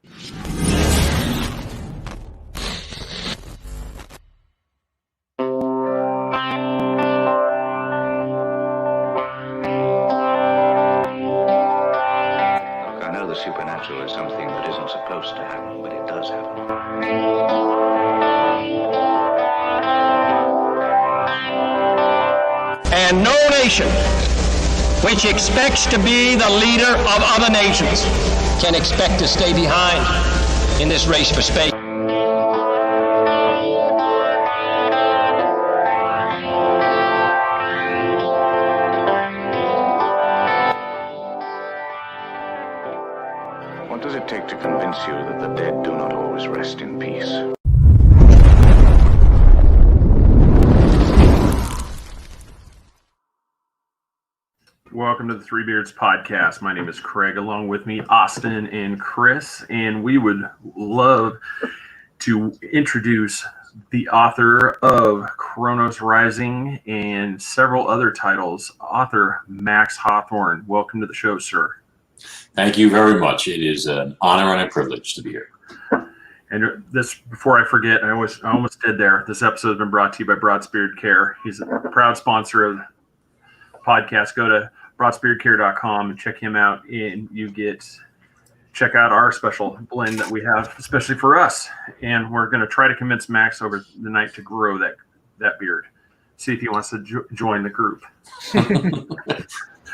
I know the supernatural is something that isn't supposed to happen, but it does happen. And no nation which expects to be the leader of other nations can expect to stay behind in this race for space. What does it take to convince you that the dead do not always rest in peace? Welcome to the Three Beards Podcast. My name is Craig. Along with me, Austin and Chris. And we would love to introduce the author of Kronos Rising and several other titles, author Max Hawthorne. Welcome to the show, sir. Thank you very much. It is an honor and a privilege to be here. And this, before I forget, I almost did there. This episode has been brought to you by Broadspear Care. He's a proud sponsor of the podcast. Go to broadspearcare.com and check him out, and you check out our special blend that we have, especially for us. And we're going to try to convince Max over the night to grow that beard. See if he wants to join the group.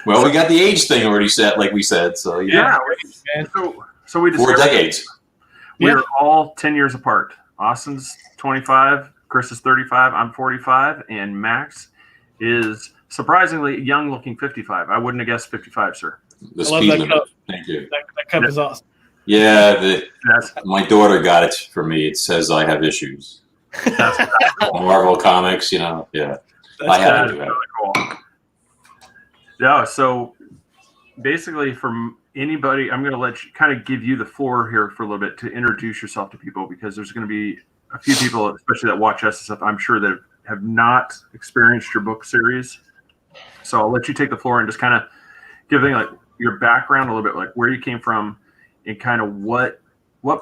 Well, we got the age thing already set, like we said. So yeah. So we 4 decades. We're all 10 years apart. Austin's 25, Chris is 35, I'm 45, and Max is surprisingly young-looking 55. I wouldn't have guessed 55, sir. The speed limit. Cup. Thank you. That cup is awesome. Yeah, my daughter got it for me. It says I have issues. Marvel Comics, yeah. I have to do that. Really cool. Yeah, so basically from anybody, I'm going to let you kind of give you the floor here for a little bit to introduce yourself to people, because there's going to be a few people, especially that watch us and stuff, I'm sure that have not experienced your book series. So I'll let you take the floor and just kind of give like your background a little bit, like where you came from and kind of what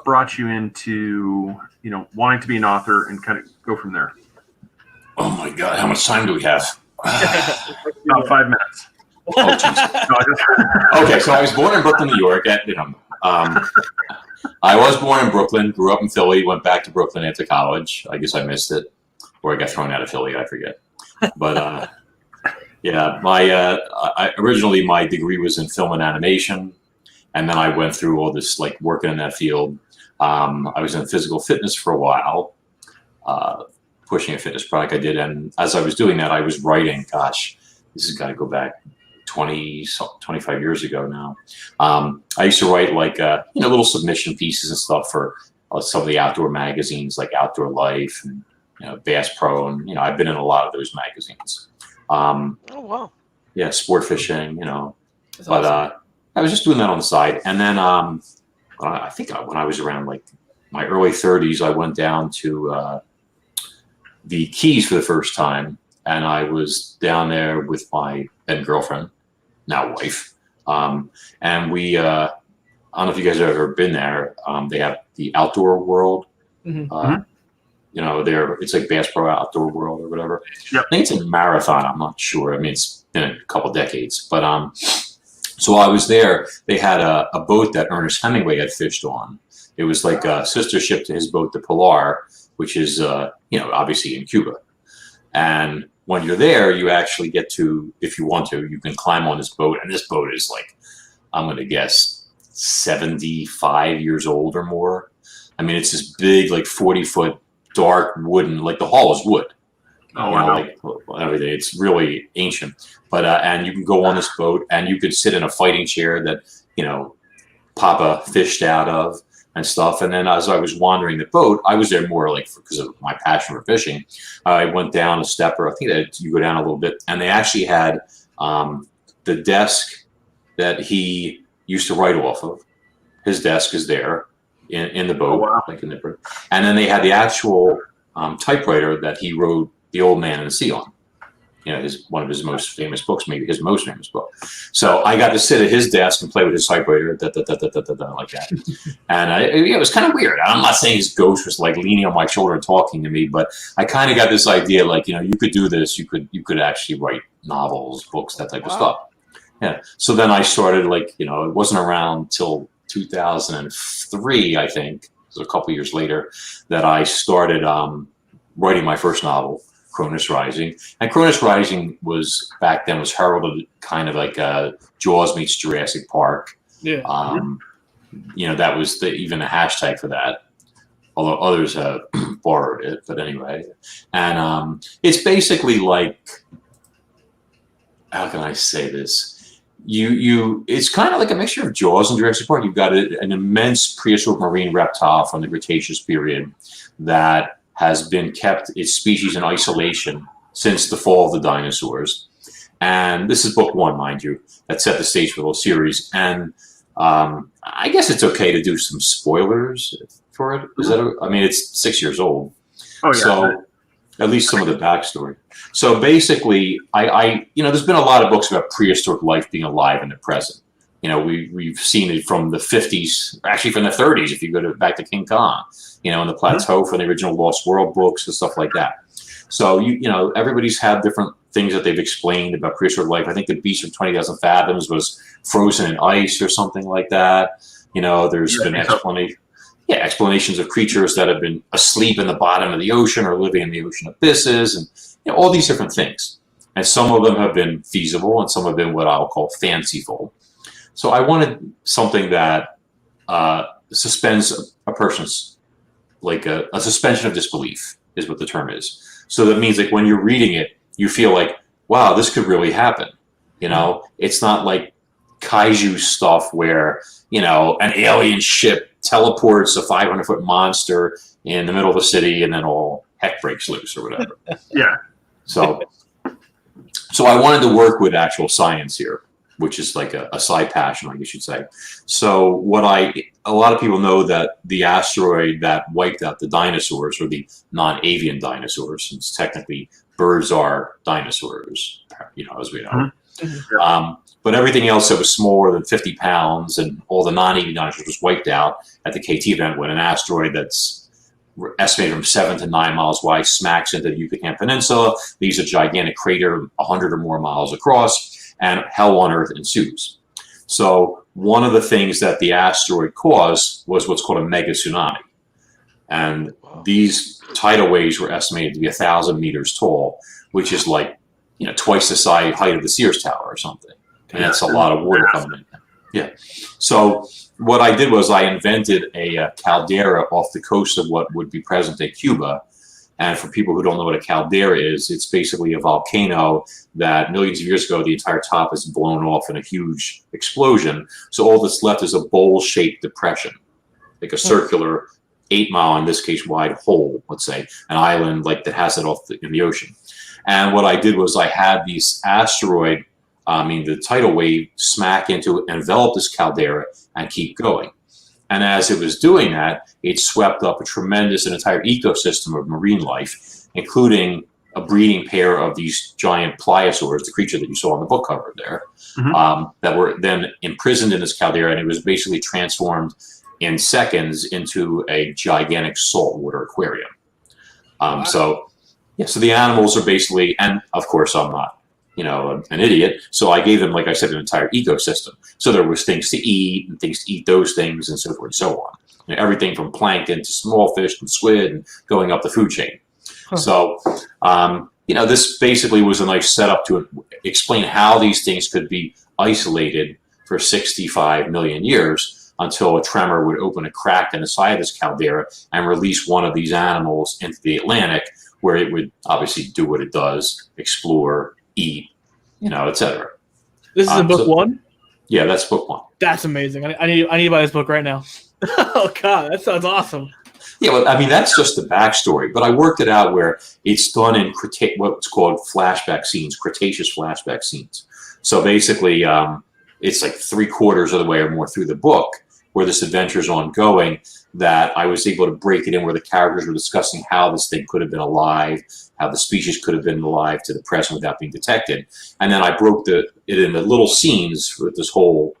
brought you into, wanting to be an author, and kind of go from there. Oh my God, how much time do we have? About 5 minutes. Oh, okay, so I was born in Brooklyn, New York. I was born in Brooklyn, grew up in Philly, went back to Brooklyn after college. I guess I missed it, or I got thrown out of Philly, I forget. But yeah, originally my degree was in film and animation, and then I went through all this like working in that field. I was in physical fitness for a while, pushing a fitness product I did, and as I was doing that, I was writing. Gosh, this has got to go back 25 years ago now. I used to write like little submission pieces and stuff for some of the outdoor magazines like Outdoor Life and Bass Pro, and I've been in a lot of those magazines. Oh wow! Yeah, sport fishing, That's but awesome. I was just doing that on the side, and then I think when I was around like my early 30s, I went down to the Keys for the first time, and I was down there with my then girlfriend, now wife, and we. I don't know if you guys have ever been there. They have the Outdoor World. Mm-hmm. It's like Bass Pro Outdoor World or whatever. Yep. I think it's in Marathon. I'm not sure. I mean, it's been a couple decades, but so I was there. They had a boat that Ernest Hemingway had fished on. It was like a sister ship to his boat, the Pilar, which is obviously in Cuba. And when you're there, you actually get to, if you want to, you can climb on this boat, and this boat is like, I'm going to guess 75 years old or more. I mean, it's this big, like 40-foot dark wooden, like the hull is wood. Oh, wow. Like everything. It's really ancient. But and you can go on this boat, and you could sit in a fighting chair that Papa fished out of and stuff. And then as I was wandering the boat, I was there more like because of my passion for fishing. I went down a step, or I think that you go down a little bit, and they actually had the desk that he used to write off of. His desk is there in the boat, like in the boat. And then they had the actual typewriter that he wrote The Old Man and the Sea on. you know, one of his most famous books, maybe his most famous book. So I got to sit at his desk and play with his typewriter, like that. And it was kind of weird. I'm not saying his ghost was like leaning on my shoulder and talking to me, but I kind of got this idea, like, you know, you could do this. You could actually write novels, books, that type of stuff. Yeah. So then I started, like, you know, it wasn't around till 2003, I think. It was a couple years later that I started writing my first novel, Kronos Rising. And Kronos Rising was, back then, was heralded kind of like Jaws meets Jurassic Park. Yeah. You know, that was even a hashtag for that, although others have borrowed it. But anyway, and it's basically like, how can I say this? It's kind of like a mixture of Jaws and Jurassic Park. You've got an immense prehistoric marine reptile from the Cretaceous period that has been kept its species in isolation since the fall of the dinosaurs. And this is book 1, mind you, that set the stage for the whole series. And I guess it's okay to do some spoilers for it. I mean, it's 6 years old. Oh, yeah. So at least some of the backstory. So basically, you know, there's been a lot of books about prehistoric life being alive in the present. You know, we've seen it from the 50s, actually from the 30s, if you go back to King Kong, you know, in the plateau from the original Lost World books and stuff like that. So, you know, everybody's had different things that they've explained about prehistoric life. I think the Beast from 20,000 Fathoms was frozen in ice or something like that. You know, there's been explanations of creatures that have been asleep in the bottom of the ocean or living in the ocean abysses, and, you know, all these different things. And some of them have been feasible and some have been what I'll call fanciful. So I wanted something that suspends a person's, like a suspension of disbelief is what the term is. So that means, like, when you're reading it, you feel like, wow, this could really happen. You know, it's not like kaiju stuff where, you know, an alien ship teleports a 500-foot monster in the middle of the city and then all heck breaks loose or whatever. Yeah. So I wanted to work with actual science here, which is like a side passion, I guess you'd say. So a lot of people know that the asteroid that wiped out the dinosaurs, or the non-avian dinosaurs, since technically birds are dinosaurs, you know, as we know. Mm-hmm. But everything else that was smaller than 50 pounds and all the non-avian dinosaurs was wiped out at the KT event when an asteroid that's estimated from 7 to 9 miles wide smacks into the Yucatan Peninsula, leaves a gigantic crater 100 or more miles across, and hell on Earth ensues. So one of the things that the asteroid caused was what's called a mega tsunami. And these tidal waves were estimated to be 1,000 meters tall, which is like, you know, twice the height of the Sears Tower or something. And that's a lot of water coming in. Yeah. So what I did was I invented a caldera off the coast of what would be present-day Cuba. And for people who don't know what a caldera is, it's basically a volcano that millions of years ago, the entire top is blown off in a huge explosion. So all that's left is a bowl-shaped depression, like a circular 8-mile, in this case, wide hole, let's say, an island like that has it in the ocean. And what I did was I had these the tidal wave smack into it, envelop this caldera, and keep going. And as it was doing that, it swept up an entire ecosystem of marine life, including a breeding pair of these giant pliosaurs, the creature that you saw on the book cover there, that were then imprisoned in this caldera, and it was basically transformed in seconds into a gigantic saltwater aquarium. So the animals are basically, and of course I'm not, you know, an idiot. So I gave them, like I said, an entire ecosystem. So there was things to eat and things to eat those things and so forth and so on. You know, everything from plankton to small fish and squid and going up the food chain. So, you know, this basically was a nice setup to explain how these things could be isolated for 65 million years until a tremor would open a crack in the side of this caldera and release one of these animals into the Atlantic, where it would obviously do what it does, explore, eat, you know, etc. This is in book 1? Yeah, that's book 1. That's amazing. I need to buy this book right now. Oh, God, that sounds awesome. Yeah, well, I mean, that's just the backstory. But I worked it out where it's done in what's called flashback scenes, Cretaceous flashback scenes. So basically, it's like 3/4 of the way or more through the book where this adventure is ongoing, that I was able to break it in where the characters were discussing how this thing could have been alive, how the species could have been alive to the present without being detected. And then I broke it into little scenes with this whole,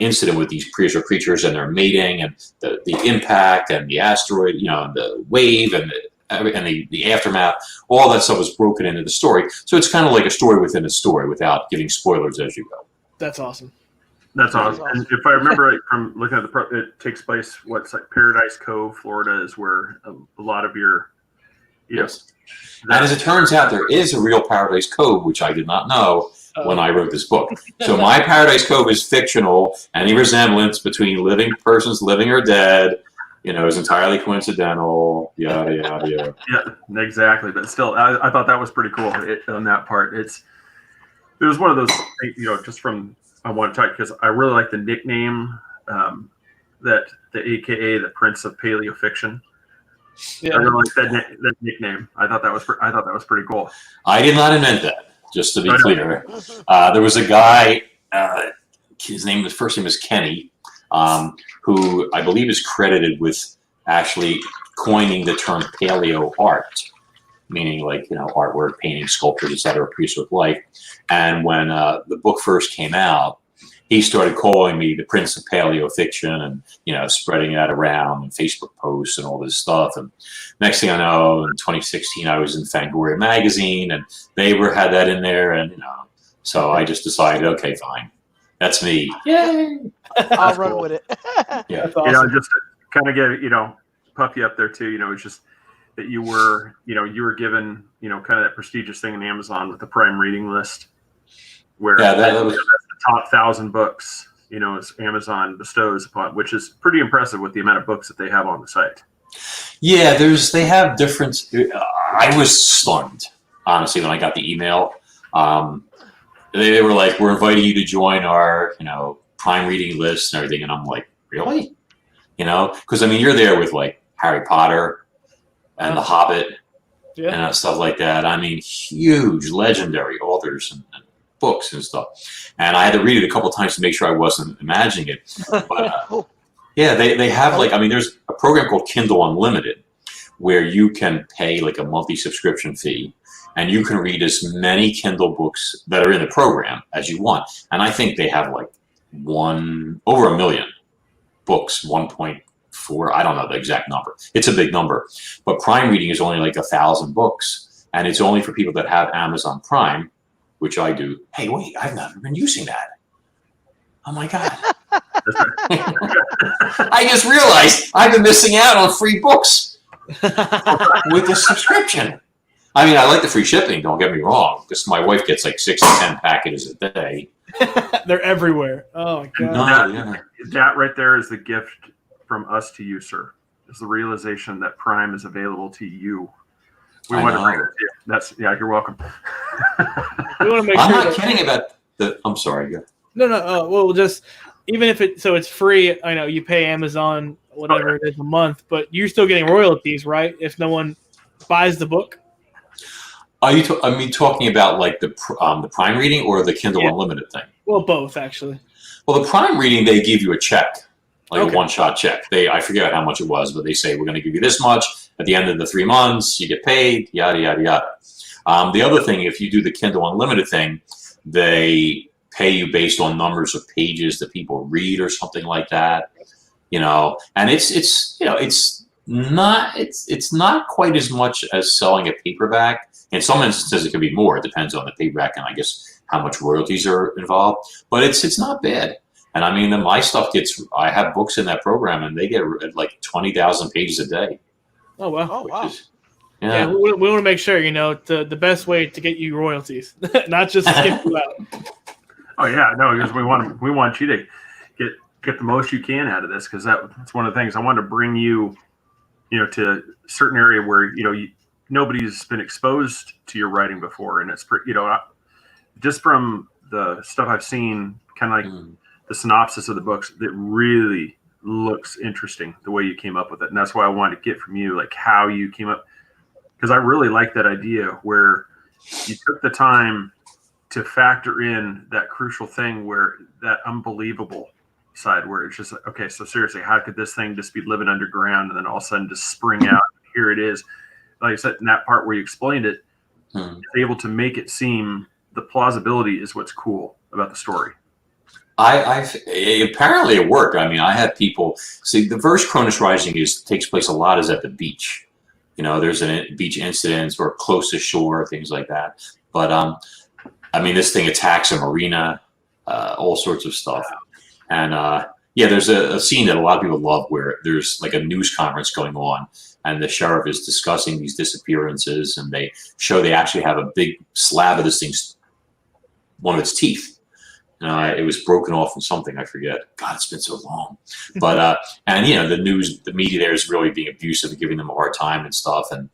incident with these prehistoric creatures and their mating and the impact and the asteroid, and the wave and the aftermath. All that stuff was broken into the story. So it's kind of like a story within a story without giving spoilers as you go. That's awesome. That's awesome. And if I remember right from looking at it takes place, Paradise Cove, Florida is where a lot of your, yes. And as it turns out, there is a real Paradise Cove, which I did not know when I wrote this book. So my Paradise Cove is fictional. Any resemblance between living persons, living or dead, is entirely coincidental. Yada, yada, yada. Yeah, exactly. But still, I thought that was pretty cool on that part. It was one of those, just from, I want to talk because I really like the nickname that the AKA the Prince of Paleofiction. Yeah. I really like that nickname. I thought that was pretty cool. I did not invent that. Just to be clear, there was a guy. His first name is Kenny, who I believe is credited with actually coining the term paleo art, meaning artwork, painting, sculptures, etc., prehistoric life. And when the book first came out, he started calling me the Prince of Paleofiction and, spreading that around in Facebook posts and all this stuff. And next thing I know, in 2016, I was in Fangoria magazine and they had that in there. And, so I just decided, okay, fine. That's me. Yay! I'll run with it. Yeah. Awesome. Just to kind of get, puff you up there too, it's just that you were given, kind of that prestigious thing in Amazon with the Prime reading list where that was the top 1,000 books, as Amazon bestows upon, which is pretty impressive with the amount of books that they have on the site. Yeah, they have different. I was stunned, honestly, when I got the email. They were like, "We're inviting you to join our, Prime reading list and everything," and I'm like, "Really?" Because you're there with like Harry Potter and The Hobbit and stuff like that. Huge, legendary authors and books and stuff. And I had to read it a couple of times to make sure I wasn't imagining it. But they have there's a program called Kindle Unlimited where you can pay like a monthly subscription fee and you can read as many Kindle books that are in the program as you want. And I think they have like over 1 million books, 1.4, I don't know the exact number. It's a big number. But Prime reading is only like 1,000 books and it's only for people that have Amazon Prime, which I do. Hey, wait, I've never been using that. Oh my God. I just realized I've been missing out on free books with the subscription. I like the free shipping, don't get me wrong, because my wife gets like 6 to 10 packages a day. They're everywhere. Oh my God. That right there is the gift from us to you, sir. Is the realization that Prime is available to you. We want to bring it to you. You're welcome. We want to make I'm sure not kidding about I'm sorry. No. Well, just even if it's free, I know you pay Amazon whatever it is a month, but you're still getting royalties, right? If no one buys the book. Are you talking about like the Prime reading or the Kindle Unlimited thing? Well, both actually. Well, the Prime reading, they give you a check, like a one-shot check. I forget how much it was, but they say we're going to give you this much at the end of the 3 months. You get paid, yada yada yada. The other thing, if you do the Kindle Unlimited thing, they pay you based on numbers of pages that people read or something like that. And it's not quite as much as selling a paperback. In some instances, it can be more. It depends on the paperback and I guess how much royalties are involved. But it's not bad. And my stuff I have books in that program and they get like 20,000 pages a day. Oh, wow. Oh, wow. Yeah, we want to make sure, the best way to get you royalties, not just skip you out. Oh, yeah. No, because we want you to get the most you can out of this because that's one of the things I want to bring you, to a certain area where, nobody's been exposed to your writing before. And it's, just from the stuff I've seen, kind of like the synopsis of the books, it really looks interesting the way you came up with it. And that's why I wanted to get from you, like how you came up, because I really like that idea where you took the time to factor in that crucial thing where that unbelievable side where it's just like, okay, so seriously, how could this thing just be living underground and then all of a sudden just spring out? Here it is. Like I said, in that part where you explained it, is able to make it seem the plausibility is what's cool about the story. Apparently it worked. I mean, I had people see the first Cronus Rising takes place a lot is at the beach. You know, there's beach incidents or close to shore, things like that. But I mean, this thing attacks a marina, all sorts of stuff. And yeah, there's a scene that a lot of people love where there's like a news conference going on, and the sheriff is discussing these disappearances, and they actually have a big slab of this thing's one of its teeth. It was broken off from something, I forget. God, it's been so long. But and you know, the media there is really being abusive and giving them a hard time and stuff. And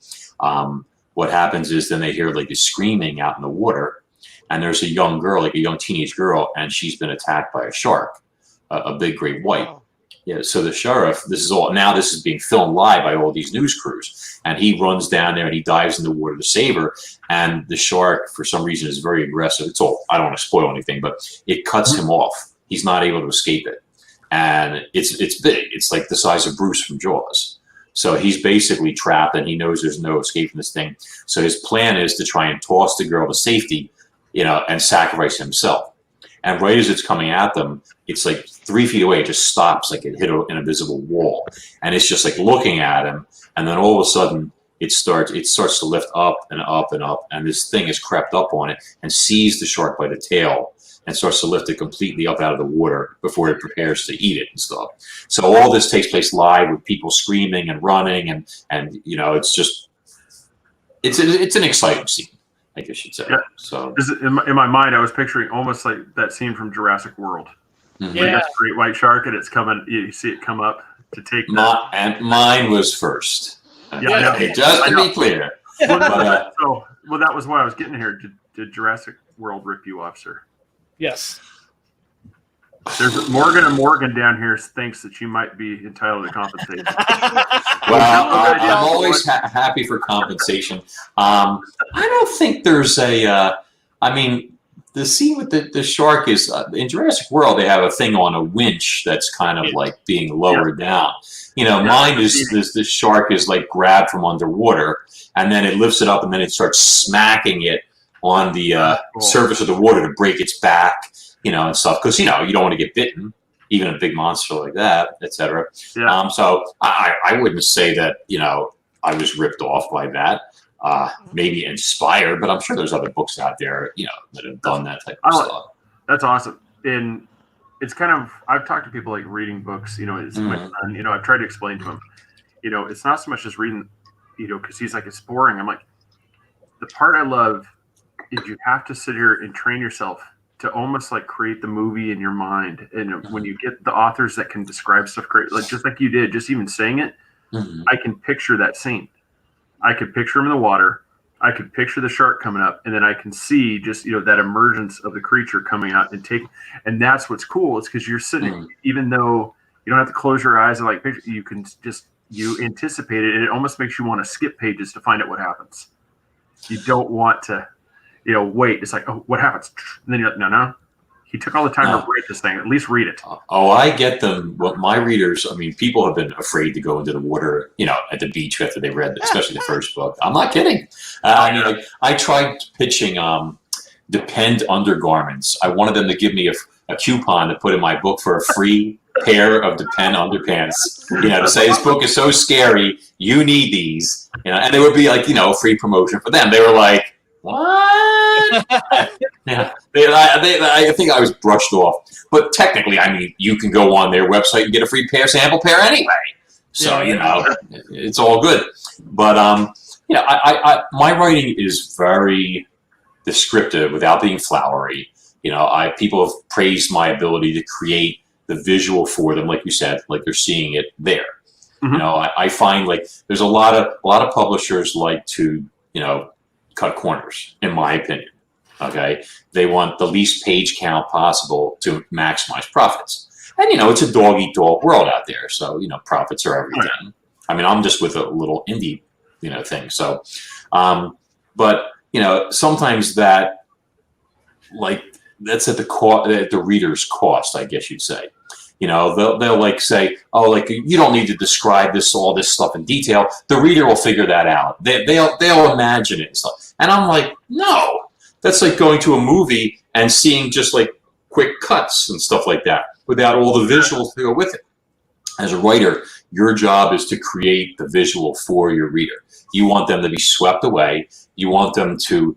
what happens is then they hear like this screaming out in the water, and there's a young girl, like a young teenage girl, and she's been attacked by a shark, a big great white. Wow. Yeah, so the sheriff, this is being filmed live by all these news crews, and he runs down there and he dives in the water to save her, and the shark, for some reason, is very aggressive. I don't want to spoil anything, but it cuts him off. He's not able to escape it, and it's big. It's like the size of Bruce from Jaws. So he's basically trapped, and he knows there's no escape from this thing. So his plan is to try and toss the girl to safety, you know, and sacrifice himself. And right as it's coming at them, it's like 3 feet away. It just stops, like it hit an invisible wall, and it's just like looking at him. And then all of a sudden, it starts to lift up and up and up, and this thing has crept up on it and sees the shark by the tail and starts to lift it completely up out of the water before it prepares to eat it and stuff. So all this takes place live with people screaming and running, and you know, it's an exciting scene, I guess you'd say. Yeah. So in my mind, I was picturing almost like that scene from Jurassic World. Mm-hmm. Yeah, that's a great white shark, and it's coming. You see it come up to take. And mine was first. Yeah, okay, just to be clear. Well, that was why I was getting here. Did Jurassic World rip you off, sir? Yes. There's Morgan down here thinks that you might be entitled to compensation. Well, I'm always happy for compensation. I don't think there's I mean, the scene with the shark is in Jurassic World. They have a thing on a winch that's kind of like being lowered down. You know, mine is this shark is like grabbed from underwater, and then it lifts it up, and then it starts smacking it on the surface of the water to break its back. You know, and stuff, because, you know, you don't want to get bitten, even a big monster like that, etc. Yeah. So I wouldn't say that, you know, I was ripped off by that. Maybe inspired, but I'm sure there's other books out there, you know, that have done that type of stuff. That's awesome. And it's kind of, I've talked to people like reading books, you know, it's my son, you know, I've tried to explain to him, you know, it's not so much as reading, you know, because he's like, it's boring. I'm like, the part I love is you have to sit here and train yourself to almost like create the movie in your mind. And when you get the authors that can describe stuff great, like just like you did, just even saying it, I can picture that scene. I could picture him in the water. I could picture the shark coming up, and then I can see just, you know, that emergence of the creature coming out and that's what's cool. It's because you're sitting, even though you don't have to close your eyes and like picture, you can just, you anticipate it, and it almost makes you want to skip pages to find out what happens. You don't want to, you know, wait. It's like, oh, what happens? And then you're like, no. He took all the time to write this thing. At least read it. Oh, I get them. What my readers, I mean, people have been afraid to go into the water, you know, at the beach after they read, especially the first book. I'm not kidding. I mean, like, I tried pitching Depend undergarments. I wanted them to give me a coupon to put in my book for a free pair of Depend underpants. You know, to say this book is so scary, you need these. You know, and they would be like, you know, free promotion for them. They were like, what? Yeah, I think I was brushed off. But technically, I mean, you can go on their website and get a free sample pair anyway. So, you know, it's all good. But, you know, my writing is very descriptive without being flowery. You know, people have praised my ability to create the visual for them, like you said, like they're seeing it there. You know, I find like there's a lot of publishers like to, you know, cut corners, in my opinion. Okay, they want the least page count possible to maximize profits, and you know, it's a dog eat dog world out there. So you know, profits are everything. I mean, I'm just with a little indie, you know, thing. So, but you know, sometimes that, like, that's at the reader's cost, I guess you'd say. they'll like say, oh, like you don't need to describe all this stuff in detail. The reader will figure that out. They'll imagine it and stuff. And I'm like, no, that's like going to a movie and seeing just like quick cuts and stuff like that without all the visuals to go with it. As a writer, your job is to create the visual for your reader. You want them to be swept away. You want them to,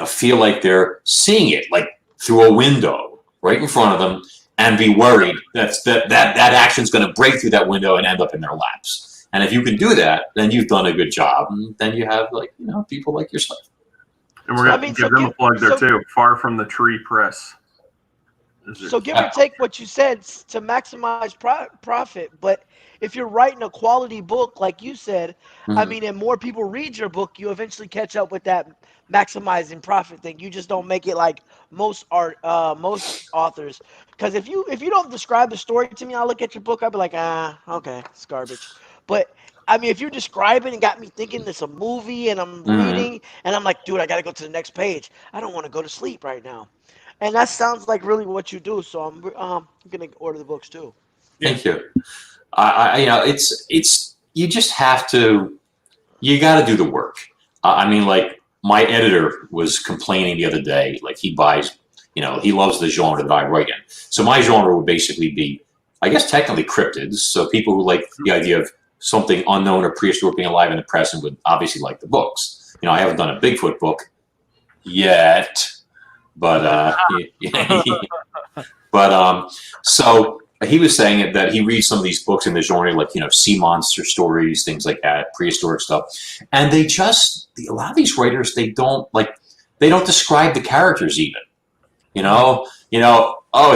feel like they're seeing it like through a window right in front of them, and be worried that action's going to break through that window and end up in their laps. And if you can do that, then you've done a good job. And then you have people like yourself. And we're going to give them a plug there too. Far from the Tree Press. So give or take what you said to maximize profit, but if you're writing a quality book, like you said, and more people read your book, you eventually catch up with that maximizing profit thing. You just don't make it like most authors. Because if you don't describe the story to me, I'll look at your book, I'll be like, okay, it's garbage. But if you describe it and got me thinking it's a movie and I'm reading and I'm like, dude, I got to go to the next page. I don't want to go to sleep right now. And that sounds like really what you do. So I'm going to order the books too. Thank you. It's you just have to, you got to do the work. Like my editor was complaining the other day, like he buys, he loves the genre that I write in. So my genre would basically be, I guess technically cryptids. So people who like the idea of something unknown or prehistoric being alive in the present would obviously like the books. I haven't done a Bigfoot book yet. But so he was saying that he reads some of these books in the genre, like sea monster stories, things like that, prehistoric stuff, and a lot of these writers they don't describe the characters even. Oh,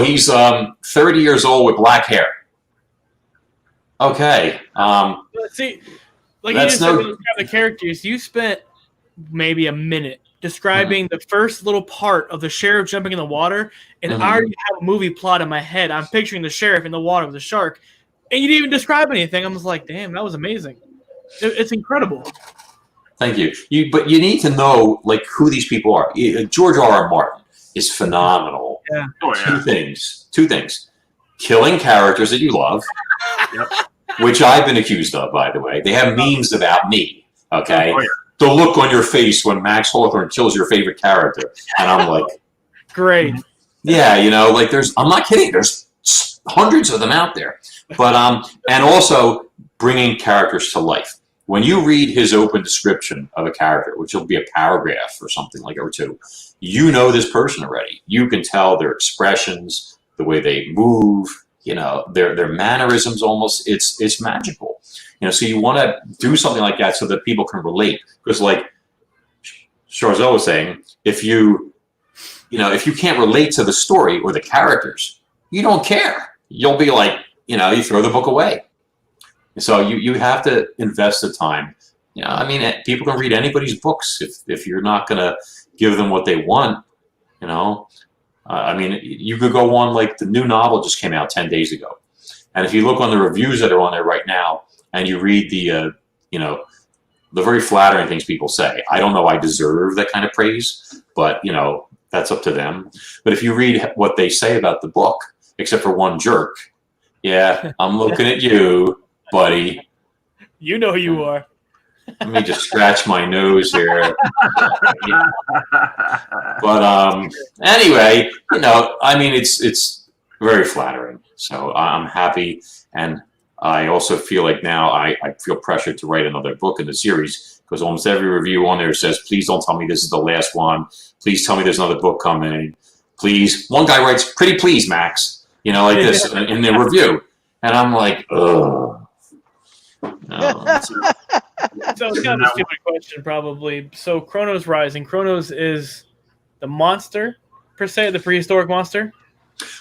he's 30 years old with black hair. Okay. See, like you just said, when you describe the characters, you spent maybe a minute describing the first little part of the sheriff jumping in the water, and I already have a movie plot in my head. I'm picturing the sheriff in the water with a shark, and you didn't even describe anything. I was like, damn, that was amazing. It's incredible. Thank you. But you need to know like who these people are. George R.R. Martin is phenomenal. Yeah. Oh, yeah. Two things. Killing characters that you love, which I've been accused of, by the way. They have memes about me, okay? Oh, yeah. The look on your face when Max Hawthorne kills your favorite character. And I'm like, great. Yeah, I'm not kidding. There's hundreds of them out there. But, and also bringing characters to life. When you read his open description of a character, which will be a paragraph or something like or two, you know this person already. You can tell their expressions, the way they move, their mannerisms almost. It's magical. So you want to do something like that so that people can relate. Because like Charzel was saying, if you can't relate to the story or the characters, you don't care. You'll be like, you throw the book away. So you have to invest the time. People can read anybody's books if you're not going to give them what they want, you could go on, like the new novel just came out 10 days ago. And if you look on the reviews that are on there right now, and you read the very flattering things people say. I don't know I deserve that kind of praise, but, that's up to them. But if you read what they say about the book, except for one jerk, yeah, I'm looking at you, buddy. You know who you are. Let me just scratch my nose here. But anyway, it's very flattering. So I'm happy, and I also feel like now I feel pressured to write another book in the series because almost every review on there says, please don't tell me this is the last one. Please tell me there's another book coming. Please. One guy writes, pretty please, Max, like this in their review. And I'm like, ugh. No, So it's kind of a stupid question, probably. So Kronos Rising. Kronos is the monster, per se, the prehistoric monster?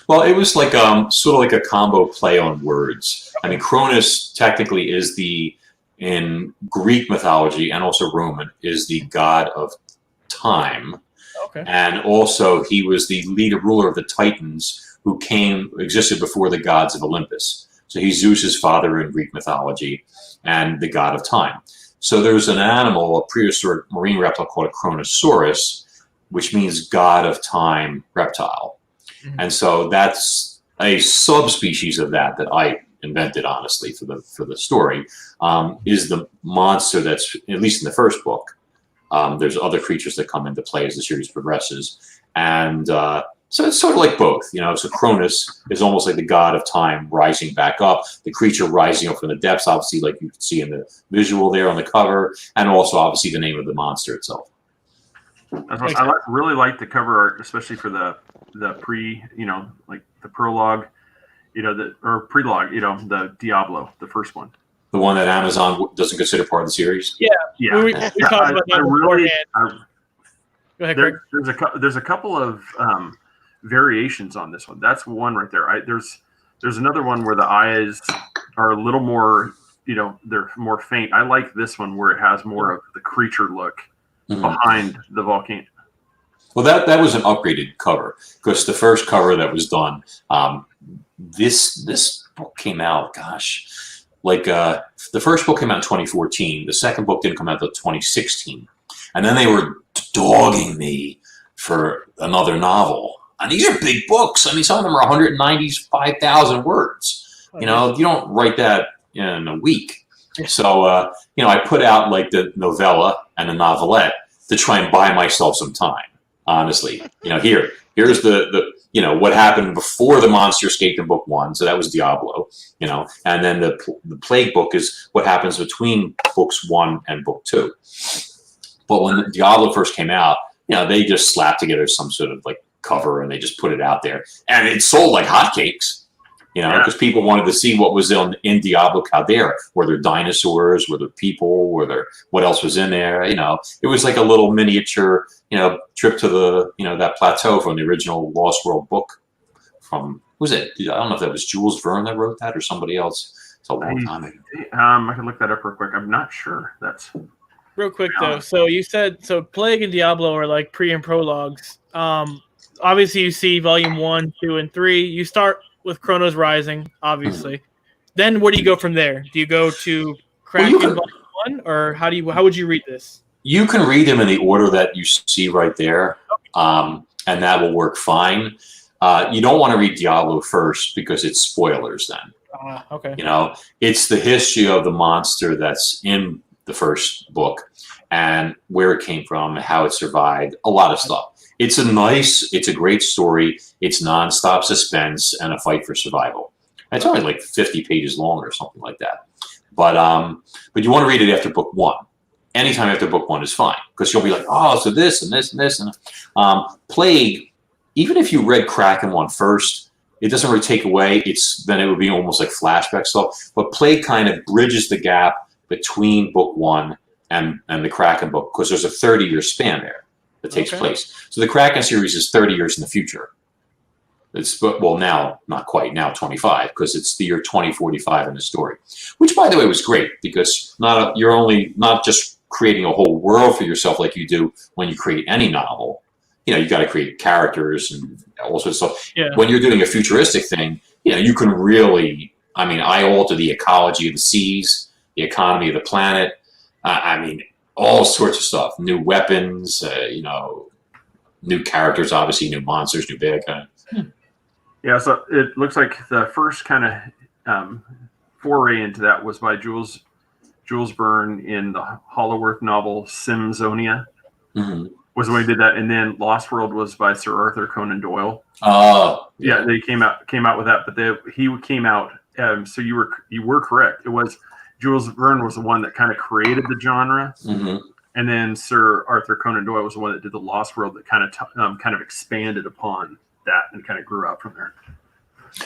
Well, it was like sort of like a combo play on words. Kronos technically is in Greek mythology and also Roman, is the god of time. Okay. And also he was the ruler of the Titans who existed before the gods of Olympus. So he's Zeus's father in Greek mythology and the god of time. So there's an animal, a prehistoric marine reptile called a Kronosaurus, which means god of time reptile. Mm-hmm. And so that's a subspecies of that I invented, honestly, for the story, is the monster that's, at least in the first book. There's other creatures that come into play as the series progresses, and so it's sort of like both, So Kronos is almost like the god of time rising back up, the creature rising up from the depths, obviously, like you can see in the visual there on the cover, and also obviously the name of the monster itself. I really like the cover art, especially for the pre, like the prologue, or prelogue, the Diablo, the first one. The one that Amazon doesn't consider part of the series. Yeah. We talked about that beforehand. Go ahead, Craig. There's a couple of variations on this one. That's one right there. There's another one where the eyes are a little more, they're more faint. I like this one where it has more of the creature look behind the volcano. Well, that was an upgraded cover, because the first cover that was done, this book came out, the first book came out in 2014. The second book didn't come out until 2016. And then they were dogging me for another novel. And these are big books. I mean, some of them are 195,000 words. You don't write that in a week. So, I put out like the novella and a novelette to try and buy myself some time, honestly. Here's the what happened before the monster escaped in book 1. So that was Diablo, and then the plague book is what happens between books 1 and book 2. But when Diablo first came out, they just slapped together some sort of like cover and they just put it out there, and it sold like hotcakes, because people wanted to see what was in Diablo Caldera. Were there dinosaurs? Were there people? What else was in there? It was like a little miniature, trip to the, that plateau from the original Lost World book. From, was it? I don't know if that was Jules Verne that wrote that or somebody else. It's a long time ago. I can look that up real quick. I'm not sure. That's real quick though. So you said Plague and Diablo are like pre and prologues. Obviously you see volume 1, 2, and 3. You start with Kronos Rising, obviously. Then where do you go from there? Do you go to Kraken volume 1, or how would you read this? You can read them in the order that you see right there, and that will work fine. You don't want to read Diablo first because it's spoilers then. Okay. It's the history of the monster that's in the first book and where it came from, how it survived, a lot of stuff. It's a great story. It's nonstop suspense and a fight for survival. It's only like 50 pages long or something like that. But you want to read it after book 1. Anytime after book 1 is fine, because you'll be like, oh, so this and this and this. And Plague, even if you read Kraken 1 first, it doesn't really take away. Then it would be almost like flashback stuff. But Plague kind of bridges the gap between book 1 and the Kraken book, because there's a 30-year span there that takes place. So the Kraken series is 30 years in the future. Now, not quite, now 25, because it's the year 2045 in the story. Which, by the way, was great, because you're not just creating a whole world for yourself like you do when you create any novel. You got to create characters and all sorts of stuff. Yeah. When you're doing a futuristic thing, you can really, I alter the ecology of the seas, the economy of the planet. All sorts of stuff, new weapons, new characters, obviously new monsters, new bad guys. Yeah, so it looks like the first kind of foray into that was by Jules Verne in the Hollow Earth novel Simsonia. Was when he did that, and then Lost World was by Sir Arthur Conan Doyle. Yeah, they came out with that, but he came out. So you were correct. It was. Jules Verne was the one that kind of created the genre, and then Sir Arthur Conan Doyle was the one that did the Lost World that kind of expanded upon that and kind of grew out from there.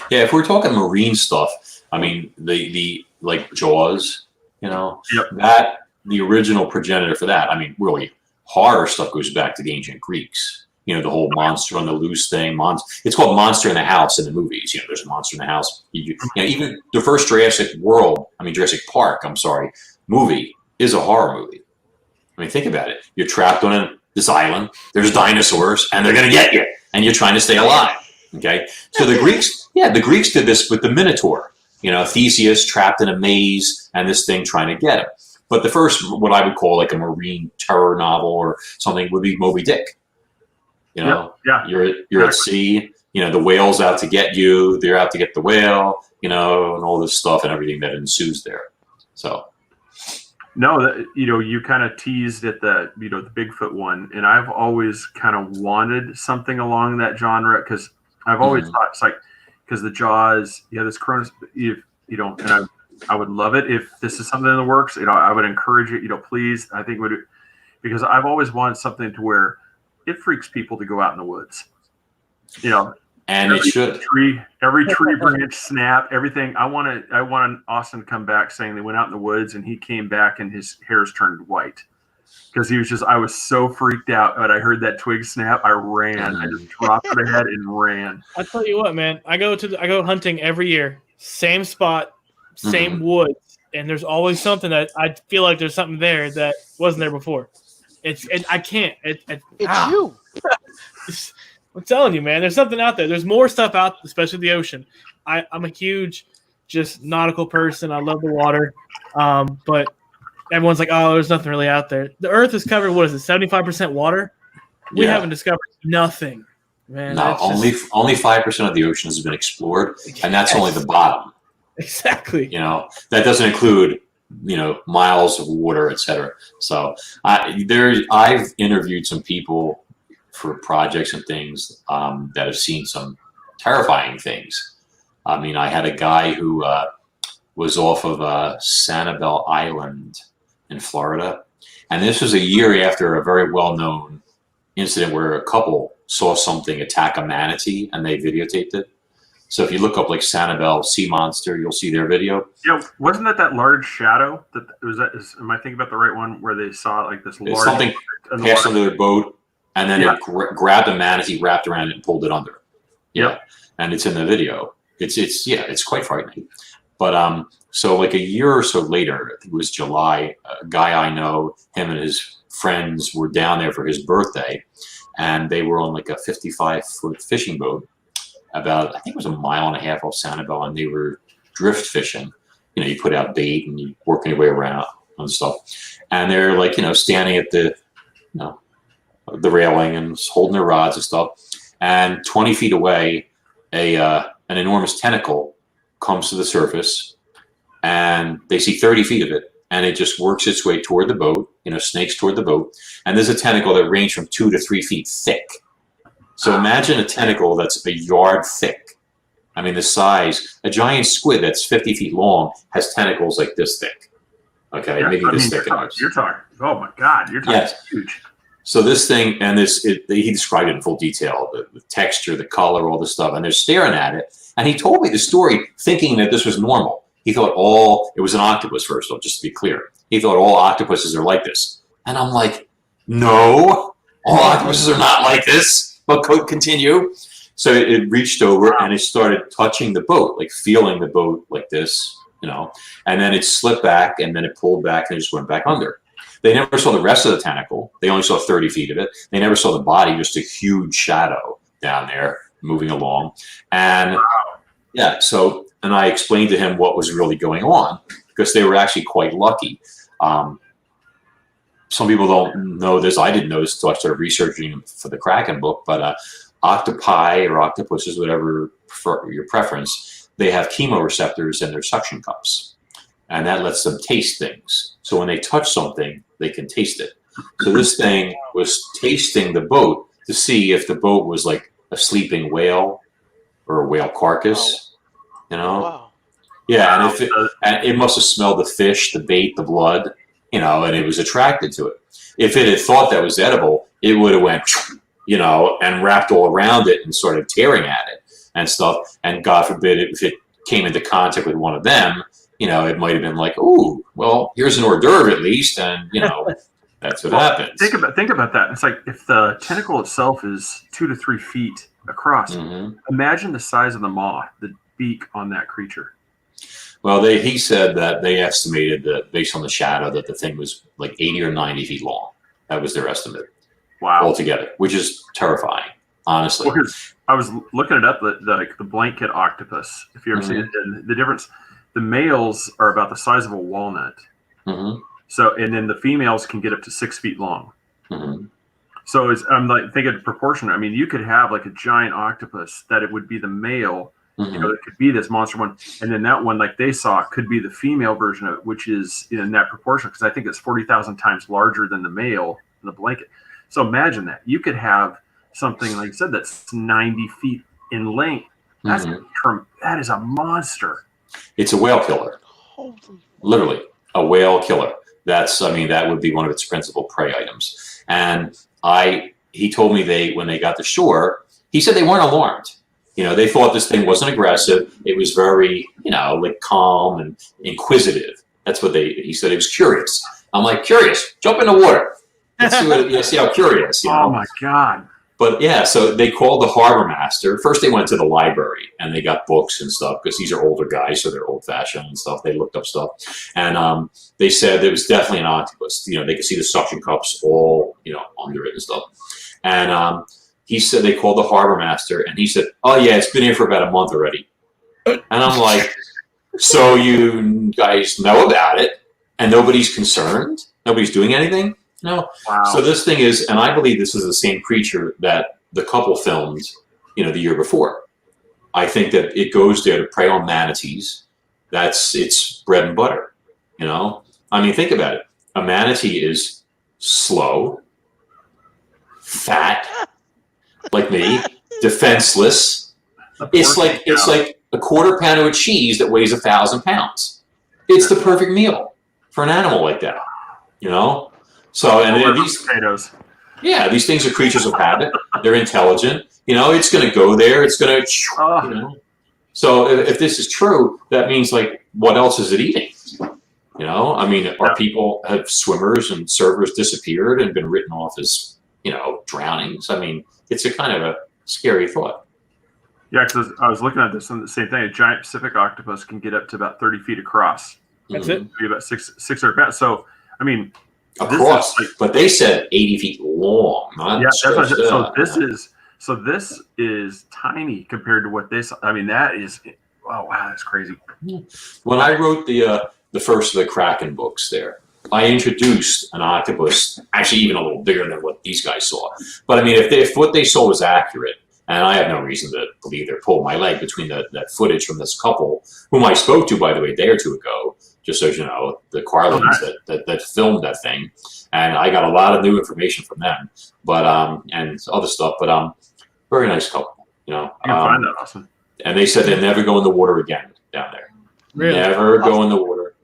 Yeah, if we're talking marine stuff, the like Jaws, that the original progenitor for that. Really, horror stuff goes back to the ancient Greeks. The whole monster on the loose thing. It's called Monster in the House in the movies. There's a monster in the house. Even the first Jurassic Park, movie is a horror movie. Think about it. You're trapped on this island. There's dinosaurs, and they're going to get you, and you're trying to stay alive. Okay. So the Greeks did this with the Minotaur. Theseus trapped in a maze, and this thing trying to get him. But the first, what I would call like a marine terror novel or something, would be Moby Dick. You're at sea. the whale's out to get you. They're out to get the whale, and all this stuff and everything that ensues there. So. No, you kind of teased at the Bigfoot one, and I've always kind of wanted something along that genre because I've always thought it's like because the Jaws, this Kronos, and I would love it if this is something in the works. I would encourage it. Please, I think because I've always wanted something to where it freaks people to go out in the woods. And it should. Every tree branch snap, everything. I want Austin to come back saying they went out in the woods and he came back and his hair's turned white because I was so freaked out when I heard that twig snap. I ran. I just dropped my head and ran. I'll tell you what, man. I go hunting every year, same spot, same woods, and there's always something that I feel like there's something there that wasn't there before. I can't. It's you. I'm telling you, man, there's something out there. There's more stuff out, especially the ocean. I'm a huge just nautical person. I love the water. But everyone's like, oh, there's nothing really out there. The earth is covered, 75% water? We haven't discovered nothing, man. No, only 5% of the ocean has been explored, and that's only the bottom. Exactly. That doesn't include, miles of water, etc. So I've interviewed some people for projects and things that have seen some terrifying things. I mean, I had a guy who was off of Sanibel Island in Florida, and this was a year after a very well-known incident where a couple saw something attack a manatee, and they videotaped it. So if you look up like Sanibel Sea Monster, you'll see their video. Yeah, wasn't that large shadow? Am I thinking about the right one where they saw like this large something passed under the boat? And then it grabbed a manatee, wrapped around it, and pulled it under. Yeah, and it's in the video. It's quite frightening. But so like a year or so later, I think it was July, a guy I know, him and his friends were down there for his birthday, and they were on like a 55-foot fishing boat about, I think it was a mile and a half off Sanibel, and they were drift fishing. You put out bait and you working your way around and stuff. And they're like, standing at the railing and holding their rods and stuff, and 20 feet away, an enormous tentacle comes to the surface, and they see 30 feet of it, and it just works its way toward the boat, snakes toward the boat, and there's a tentacle that ranges from 2 to 3 feet thick. So imagine a tentacle that's a yard thick. I mean, the size, a giant squid that's 50 feet long has tentacles like this thick. Okay, maybe this thick. You're talking, oh my God, you're talking huge. So this thing, and he described it in full detail, the texture, the color, all this stuff, and they're staring at it. And he told me the story thinking that this was normal. He thought it was an octopus, first of all, just to be clear. He thought all octopuses are like this. And I'm like, no, all octopuses are not like this. But continue. So it reached over and it started touching the boat, like feeling the boat like this, and then it slipped back and then it pulled back and it just went back under. They never saw the rest of the tentacle. They only saw 30 feet of it. They never saw the body, just a huge shadow down there moving along. And and I explained to him what was really going on because they were actually quite lucky. Some people don't know this. I didn't know this until I started researching for the Kraken book, but octopi or octopuses, whatever your preference, they have chemoreceptors in their suction cups. And that lets them taste things. So when they touch something, they can taste it. So this thing was tasting the boat to see if the boat was like a sleeping whale or a whale carcass, Wow. Yeah, and it must have smelled the fish, the bait, the blood, and it was attracted to it. If it had thought that was edible, it would have went, and wrapped all around it and started tearing at it and stuff. And God forbid if it came into contact with one of them, it might have been like, ooh, well, here's an hors d'oeuvre at least, and that's what happens. Think about that. It's like if the tentacle itself is 2 to 3 feet across, imagine the size of the maw, the beak on that creature. Well, he said that they estimated that based on the shadow that the thing was like 80 or 90 feet long. That was their estimate. Wow. Altogether, which is terrifying, honestly. Well, I was looking it up, the blanket octopus. If you ever see it, and the difference, the males are about the size of a walnut. So, and then the females can get up to 6 feet long. So I'm like thinking proportion. I mean, you could have like a giant octopus that it would be the male. You know, it could be this monster one, and then that one, like they saw, could be the female version of it, which is in that proportion because I think it's 40,000 times larger than the male in the blanket. So imagine that you could have something like you said that's 90 feet in length. That's that is a monster. It's a whale killer, literally a whale killer. That would be one of its principal prey items. And he told me when they got to shore, he said they weren't alarmed. You know, they thought this thing wasn't aggressive. It was very, like calm and inquisitive. That's what he said. It was curious. I'm like, curious, jump in the water. Let's see how curious. Oh my God. But yeah, so they called the harbor master. First they went to the library and they got books and stuff because these are older guys, so they're old fashioned and stuff. They looked up stuff. And they said there was definitely an octopus. You know, they could see the suction cups all, under it and stuff. And he said they called the harbor master and he said, oh yeah, it's been here for about a month already. And I'm like, so you guys know about it and nobody's concerned? Nobody's doing anything? No. Wow. So this thing is, and I believe this is the same creature that the couple filmed, the year before. I think that it goes there to prey on manatees. That's its bread and butter. I mean, think about it. A manatee is slow, fat, like me, defenseless. It's like a quarter pound of cheese that weighs 1,000 pounds. It's the perfect meal for an animal like that. So and these potatoes. Yeah, these things are creatures of habit. They're intelligent. It's going to go there. It's going to. So if this is true, that means like what else is it eating? I mean, have swimmers and surfers disappeared and been written off as drownings? I mean, it's a kind of a scary thought. Yeah, because I was looking at this and the same thing. A giant Pacific octopus can get up to about 30 feet across. That's it. Be about 600 pounds. So I mean. Across, but they said 80 feet long. So this is tiny compared to what they saw. I mean, that is, wow, that's crazy. When I wrote the first of the Kraken books there, I introduced an octopus, actually even a little bigger than what these guys saw. But I mean, if what they saw was accurate, and I have no reason to believe they're pulling my leg between that footage from this couple, whom I spoke to, by the way, a day or two ago, just so you know, the Carlins that filmed that thing. And I got a lot of new information from them, but and other stuff, but very nice couple, I find that awesome. And they said they'll never go in the water again down there. Really? Never go in the water.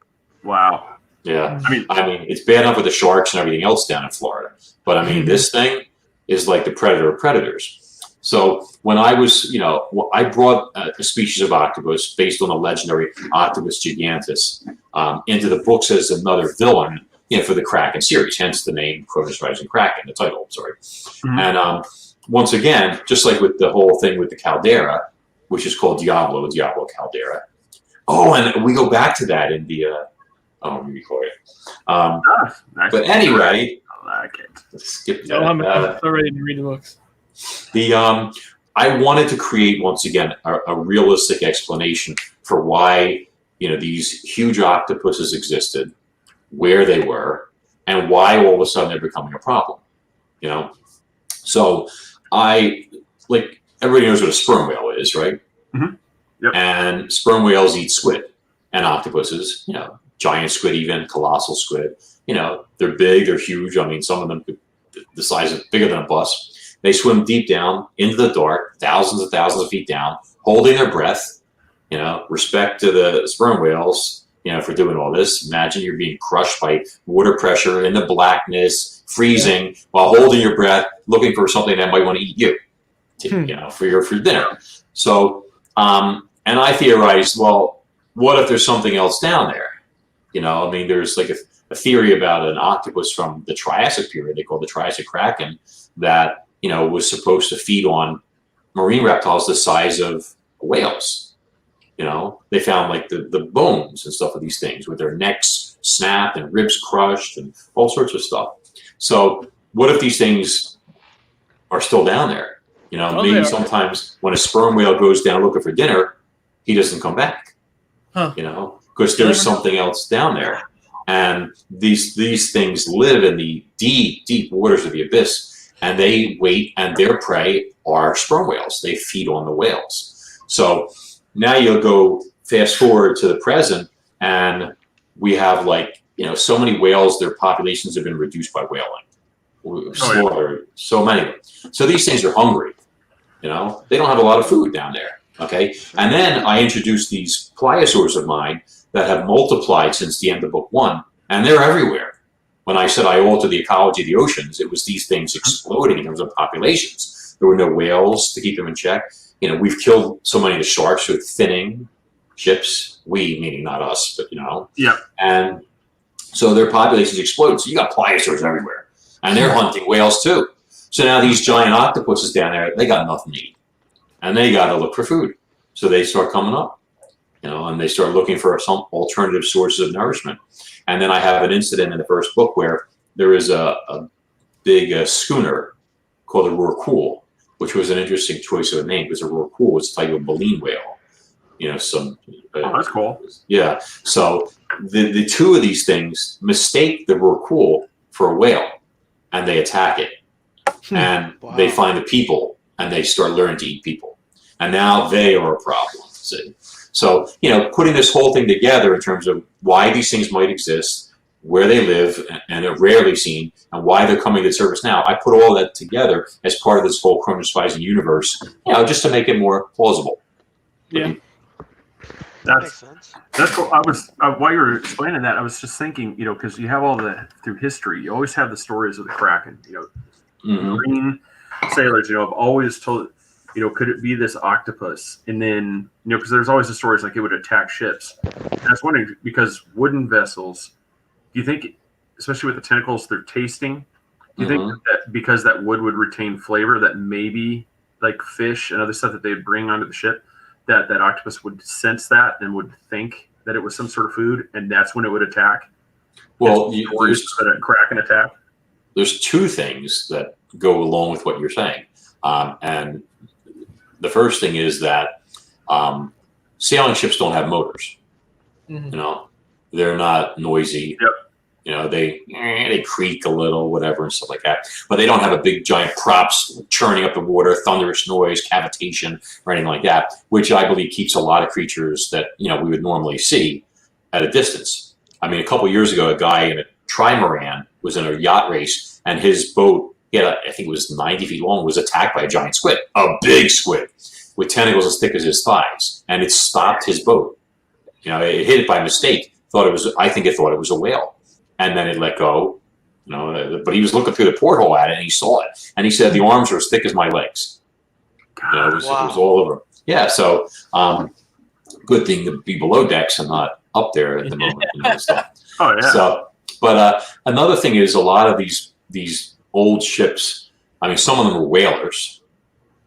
Wow. Yeah. I mean, it's bad enough with the sharks and everything else down in Florida, but I mean, this thing is like the predator of predators. So when I was, I brought a species of octopus based on the legendary Octopus gigantus into the books as another villain, for the Kraken series, hence the name Kronos Rising Kraken, the title, sorry. And once again, just like with the whole thing with the caldera, which is called Diablo caldera. Oh, and we go back to that in the, let me record it. But anyway, I like it. Let's skip that. I'm so ready to read the books. I wanted to create once again a realistic explanation for why these huge octopuses existed, where they were, and why all of a sudden they're becoming a problem. So everybody knows what a sperm whale is, right? Mm-hmm. Yep. And sperm whales eat squid, and octopuses, giant squid, even colossal squid. They're big, they're huge. I mean, some of them the size of bigger than a bus. They swim deep down into the dark, thousands of feet down, holding their breath. Respect to the sperm whales, for doing all this. Imagine you're being crushed by water pressure in the blackness, freezing, while holding your breath, looking for something that might want to eat you, for your dinner. So, and I theorized, well, what if there's something else down there? I mean, there's like a theory about an octopus from the Triassic period, they call the Triassic Kraken, that was supposed to feed on marine reptiles the size of whales. They found like the bones and stuff of these things with their necks snapped and ribs crushed and all sorts of stuff. So what if these things are still down there? Maybe sometimes when a sperm whale goes down looking for dinner, he doesn't come back, because there's something else down there. And these things live in the deep waters of the abyss. and they wait, and their prey are sperm whales. They feed on the whales. So now you'll go fast forward to the present, and we have so many whales, their populations have been reduced by whaling. Slaughtered so many of them. So these things are hungry. They don't have a lot of food down there. Okay. And then I introduced these pliosaurs of mine that have multiplied since the end of book 1, and they're everywhere. When I said I altered the ecology of the oceans, it was these things exploding in terms of populations. There were no whales to keep them in check. We've killed so many of the sharks who are thinning ships. We, meaning not us, but Yeah. And so their populations exploded. So you got pliosaurs everywhere, and they're hunting whales too. So now these giant octopuses down there, they got nothing to eat, and they got to look for food. So they start coming up, and they start looking for some alternative sources of nourishment. And then I have an incident in the first book where there is a big schooner called a rorqual, which was an interesting choice of a name because a rorqual is a type of baleen whale. That's cool. Yeah. So the two of these things mistake the rorqual for a whale, and they attack it. And they find the people, and they start learning to eat people. And now they are a problem. See? So, putting this whole thing together in terms of why these things might exist, where they live, and they're rarely seen, and why they're coming to the surface now, I put all that together as part of this whole Kronos universe, just to make it more plausible. Yeah. That makes sense. That's cool. I was while you were explaining that, I was just thinking, because you have all through history, you always have the stories of the Kraken. Marine sailors, have always told, could it be this octopus? And then, because there's always the stories like it would attack ships. And I was wondering, because wooden vessels, do you think, especially with the tentacles, they're tasting? Do you think that because that wood would retain flavor, that maybe like fish and other stuff that they'd bring onto the ship, that octopus would sense that and would think that it was some sort of food, and that's when it would attack? Well, there's a Kraken attack. There's two things that go along with what you're saying. And the first thing is that sailing ships don't have motors. They're not noisy. Yep. They creak a little, whatever, and stuff like that. But they don't have a big giant props churning up the water, thunderous noise, cavitation, or anything like that, which I believe keeps a lot of creatures that we would normally see at a distance. I mean, a couple of years ago, a guy in a trimaran was in a yacht race, and his boat, I think it was 90 feet long, was attacked by a giant squid, a big squid with tentacles as thick as his thighs, and it stopped his boat. It hit it by mistake. I think it thought it was a whale, and then it let go. But he was looking through the porthole at it, and he saw it, and he said the arms were as thick as my legs. It was all over. Yeah, so good thing to be below decks and not up there at the moment. Stuff. Oh yeah. So, but another thing is a lot of these old ships. I mean, some of them are whalers.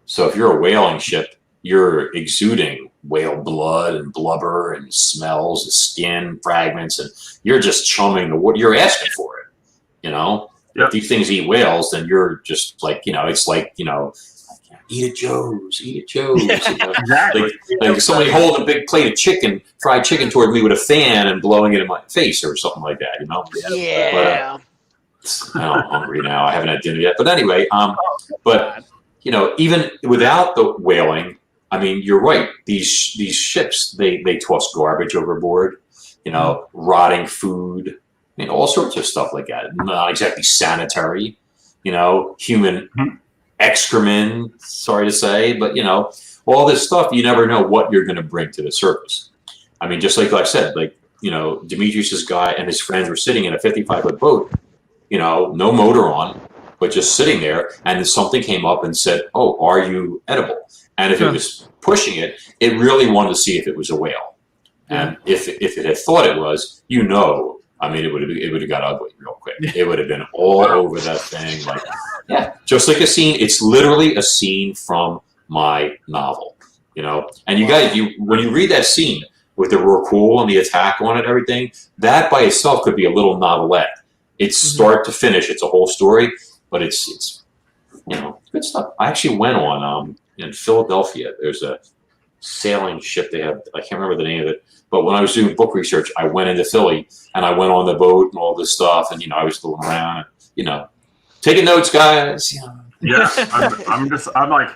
So if you're a whaling ship, you're exuding whale blood and blubber and smells and skin fragments, and you're just chumming the water. You're asking for it, Yep. If these things eat whales, then you're just like, it's like, eat at Joe's, eat at Joe's. Exactly. Like somebody holding a big plate of fried chicken toward me with a fan and blowing it in my face or something like that, Yeah. But, I'm hungry now. I haven't had dinner yet. But anyway, but even without the whaling, I mean, you're right. These ships, they toss garbage overboard, rotting food, all sorts of stuff like that. Not exactly sanitary, human excrement, sorry to say, but all this stuff, you never know what you're going to bring to the surface. I mean, just like I said, Demetrius's guy and his friends were sitting in a 55-foot boat, no motor on, but just sitting there, and something came up and said, "Oh, are you edible?" And if it was pushing it, it really wanted to see if it was a whale. And if it had thought it was, I mean, it would have got ugly real quick. It would have been all over that thing, just like a scene. It's literally a scene from my novel, And you guys, when you read that scene with the rorqual and the attack on it, and everything, that by itself could be a little novelette. It's start to finish. It's a whole story, but it's good stuff. I actually went on in Philadelphia. There's a sailing ship they have. I can't remember the name of it. But when I was doing book research, I went into Philly and I went on the boat and all this stuff, and I was fooling around. Taking notes, guys. Yeah, I'm like,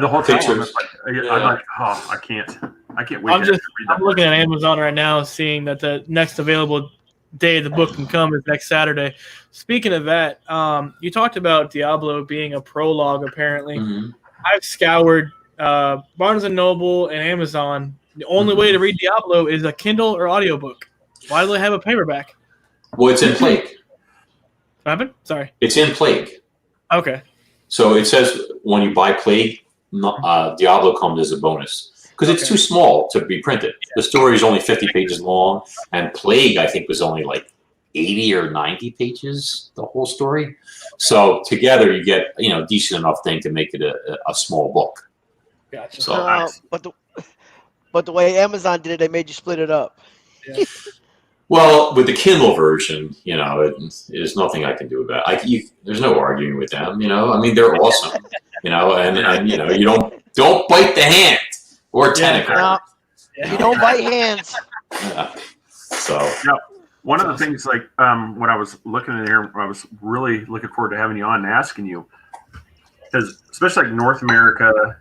the whole time I'm like, oh, I can't wait. I'm looking at Amazon right now, seeing that the next available day the book can come is next Saturday. Speaking of that, you talked about Diablo being a prologue. Apparently, I've scoured Barnes and Noble and Amazon. The only way to read Diablo is a Kindle or audiobook. Why do they have a paperback? Well, it's in Plague. What happened? Sorry. It's in Plague. Okay. So it says when you buy Plague, Diablo comes as a bonus because it's too small to be printed. The story is only 50 pages long, and Plague, I think, was only like 80 or 90 pages, the whole story. So together you get, decent enough thing to make it a small book. Gotcha. So, but the way Amazon did it, they made you split it up. Yeah. Well, with the Kindle version, there's nothing I can do about it. There's no arguing with them, I mean, they're awesome, and you don't bite the hand or tentacle. No, you don't bite hands. Yeah. So one of the things, like when I was looking in here, I was really looking forward to having you on and asking you, because especially like North America,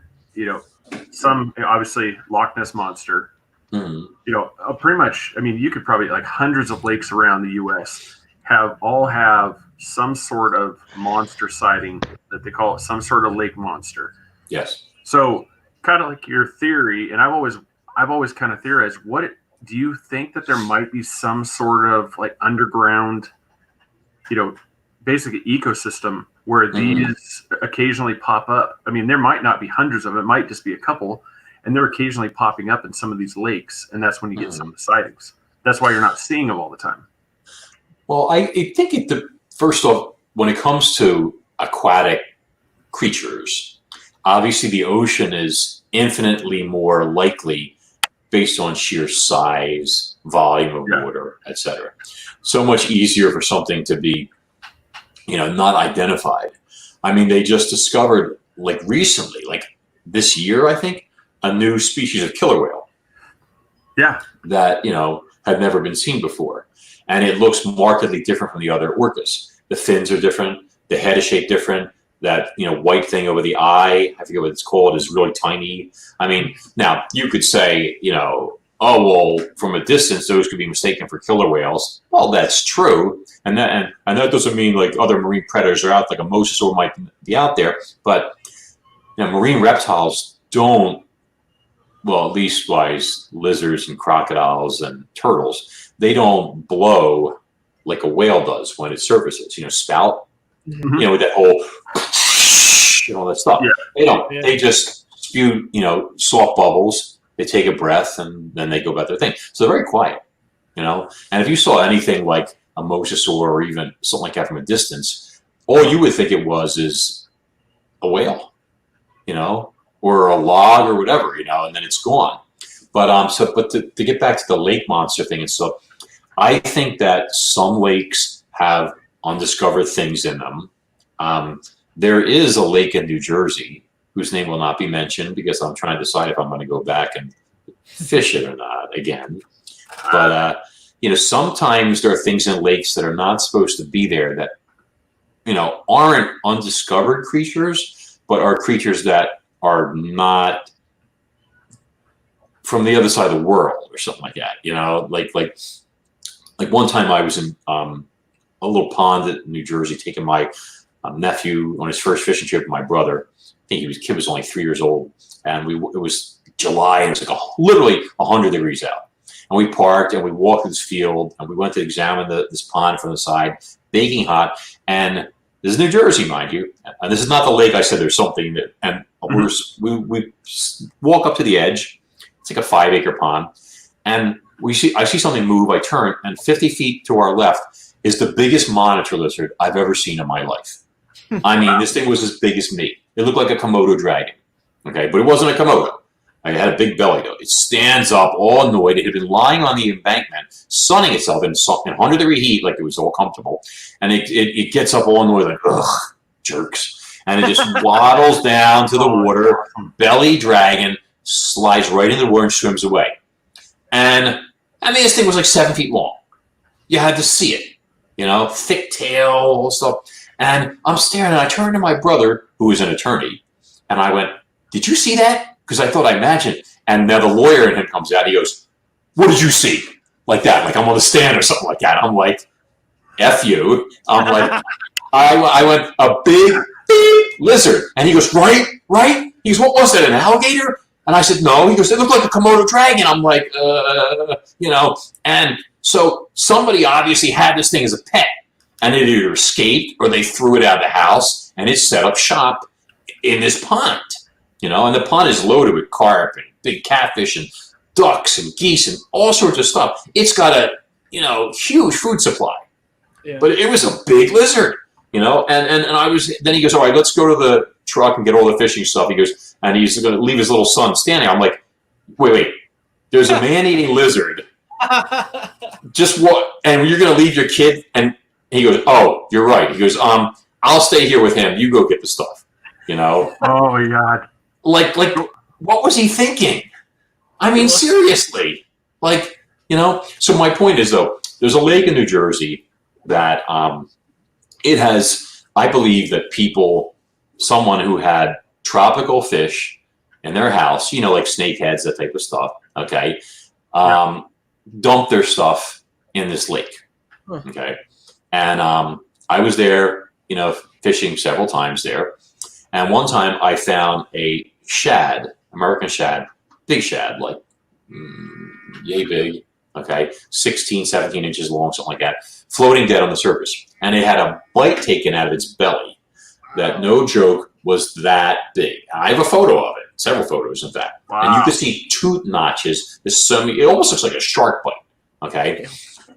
some obviously Loch Ness Monster. Pretty much, I mean, you could probably, like, hundreds of lakes around the U.S. all have some sort of monster sighting that they call it some sort of lake monster. Yes. So kind of like your theory, and I've always kind of theorized, do you think that there might be some sort of like underground, basic ecosystem where these occasionally pop up? I mean, there might not be hundreds of them, it might just be a couple. And they're occasionally popping up in some of these lakes, and that's when you get some of the sightings. That's why you're not seeing them all the time. Well, I think first off, when it comes to aquatic creatures, obviously the ocean is infinitely more likely based on sheer size, volume of water, etc. So much easier for something to be, not identified. I mean, they just discovered, like recently, like this year, I think, a new species of killer whale. Yeah. That, had never been seen before. And it looks markedly different from the other orcas. The fins are different. The head is shaped different. That, white thing over the eye, I forget what it's called, is really tiny. I mean, now you could say, oh, well, from a distance, those could be mistaken for killer whales. Well, that's true. And that doesn't mean like other marine predators are out, like a mosasaur might be out there. But, marine reptiles don't, well, at least wise lizards and crocodiles and turtles, they don't blow like a whale does when it surfaces, spout, with that whole, all that stuff. Yeah. They don't. Yeah. They just spew, soft bubbles. They take a breath and then they go about their thing. So they're very quiet, And if you saw anything like a mosasaur or even something like that from a distance, all you would think it is a whale, or a log or whatever, and then it's gone. But to get back to the lake monster thing and stuff, I think that some lakes have undiscovered things in them. There is a lake in New Jersey whose name will not be mentioned because I'm trying to decide if I'm going to go back and fish it or not again. But sometimes there are things in lakes that are not supposed to be there that aren't undiscovered creatures, but are creatures that are not from the other side of the world or something like that, like one time I was in a little pond in New Jersey, taking my nephew on his first fishing trip with my brother. I think kid was only 3 years old, and it was July, and it was like literally 100 degrees out. And we parked and we walked this field, and we went to examine this pond from the side, baking hot, and this is New Jersey, mind you. And this is not the lake I said there's something that, and we walk up to the edge. It's like a 5-acre pond. And I see something move. I turn, and 50 feet to our left is the biggest monitor lizard I've ever seen in my life. I mean, this thing was as big as me. It looked like a Komodo dragon. Okay, but it wasn't a Komodo. It had a big belly, though. It stands up all annoyed. It had been lying on the embankment, sunning itself in 100-degree heat like it was all comfortable. And it gets up all annoyed like, ugh, jerks. And it just waddles down to the water, belly dragging, slides right into the water and swims away. And, I mean, this thing was like 7 feet long. You had to see it, thick tail, all stuff. And I'm staring, and I turned to my brother, who was an attorney, and I went, "Did you see that?" Because I thought I imagined. And now the lawyer in him comes out. He goes, "What did you see?" Like that, like I'm on the stand or something like that. I'm like, "F you." I'm like, I went, "A big lizard." And he goes, right? He goes, "What was that, an alligator?" And I said, "No." He goes, "It looked like a Komodo dragon." I'm like, And so somebody obviously had this thing as a pet, and it either escaped or they threw it out of the house, and it set up shop in this pond, and the pond is loaded with carp and big catfish and ducks and geese and all sorts of stuff. It's got a, huge food supply, but it was a big lizard, and then he goes, "All right, let's go to the truck and get all the fishing stuff." He goes, and he's going to leave his little son standing. I'm like, wait, there's a man-eating lizard. Just what? And you're going to leave your kid? And he goes, "Oh, you're right." He goes, "I'll stay here with him. You go get the stuff." Oh my God. Like, what was he thinking? I mean, seriously. So my point is, though, there's a lake in New Jersey that it has, I believe that someone who had tropical fish in their house, like snakeheads, that type of stuff, okay, dumped their stuff in this lake, okay? And I was there, fishing several times there. And one time I found a shad, American shad, big shad, like yay big, okay, 16, 17 inches long, something like that, floating dead on the surface. And it had a bite taken out of its belly that, no joke, was that big. I have a photo of it, several photos, in fact. Wow. And you can see tooth notches. It almost looks like a shark bite, okay?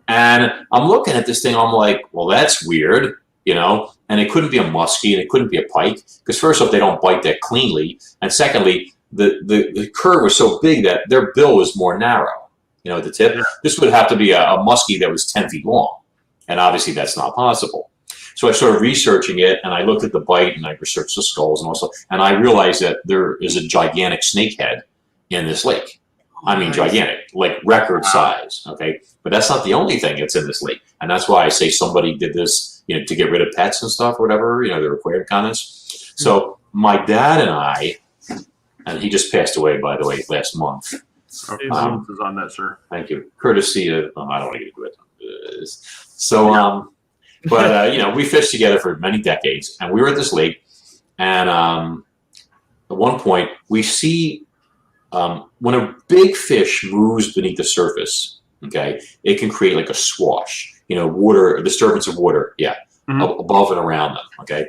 And I'm looking at this thing, I'm like, well, that's weird, and it couldn't be a muskie and it couldn't be a pike, because first off, they don't bite that cleanly, and secondly, the curve was so big that their bill was more narrow, at the tip. Yeah. This would have to be a muskie that was 10 feet long, and obviously that's not possible. So I started researching it, and I looked at the bite, and I researched the skulls, and I realized that there is a gigantic snakehead in this lake. I mean, gigantic, like record size, okay? But that's not the only thing that's in this lake. And that's why I say somebody did this, to get rid of pets and stuff or whatever, the required comments. So my dad and I, and he just passed away, by the way, last month. Okay, is on that, sir. Thank you. Courtesy of, I don't want to get into it. So, we fished together for many decades, and we were at this lake, and at one point, we see when a big fish moves beneath the surface, okay, it can create like a swash, water, a disturbance of water, above and around them, okay.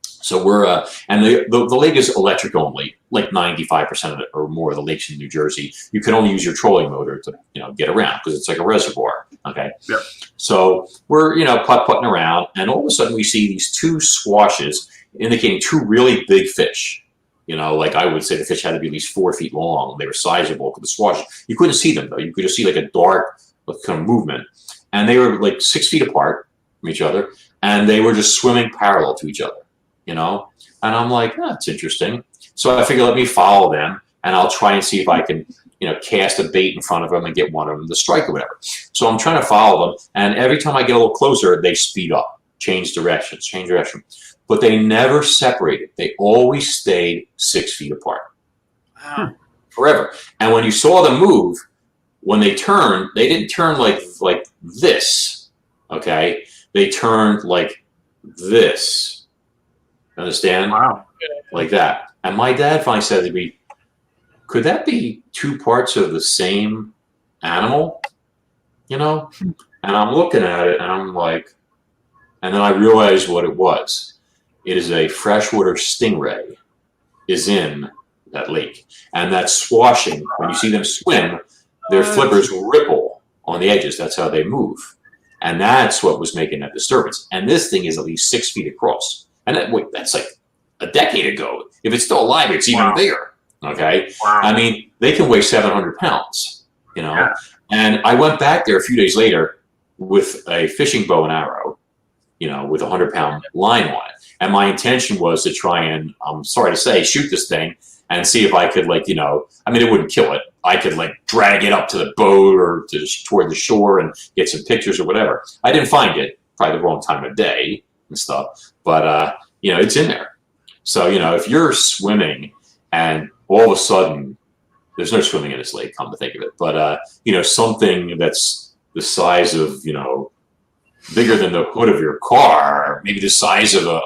So we're, and the lake is electric only, like 95% of it or more of the lakes in New Jersey. You can only use your trolling motor to, get around, because it's like a reservoir, okay. Yep. So we're, putt-putting around, and all of a sudden we see these two swashes indicating two really big fish. Like I would say the fish had to be at least 4 feet long. They were sizable, because the swash, you couldn't see them though. You could just see like a dark kind of movement. And they were like 6 feet apart from each other, and they were just swimming parallel to each other, And I'm like, that's interesting. So I figure, let me follow them, and I'll try and see if I can, cast a bait in front of them and get one of them to strike or whatever. So I'm trying to follow them, and every time I get a little closer, they speed up, change direction. But they never separated. They always stayed 6 feet apart. Wow. Forever. And when you saw them move, when they turned, they didn't turn like this, okay? They turned like this. Understand? Wow. Like that. And my dad finally said to me, could that be two parts of the same animal? And I'm looking at it, and I'm like, and then I realized what it was. It is a freshwater stingray is in that lake. And that swashing, when you see them swim, their flippers ripple on the edges. That's how they move. And that's what was making that disturbance. And this thing is at least 6 feet across. And that's like a decade ago. If it's still alive, it's even bigger. Okay? Wow. I mean, they can weigh 700 pounds, Yeah. And I went back there a few days later with a fishing bow and arrow, with a 100-pound line on it. And my intention was to try and, I'm sorry to say, shoot this thing and see if I could, it wouldn't kill it. I could, drag it up to the boat or toward the shore and get some pictures or whatever. I didn't find it, probably the wrong time of day, and stuff. But it's in there. So if you're swimming and all of a sudden there's no swimming in this lake, come to think of it, but something that's the size of bigger than the hood of your car, maybe the size of a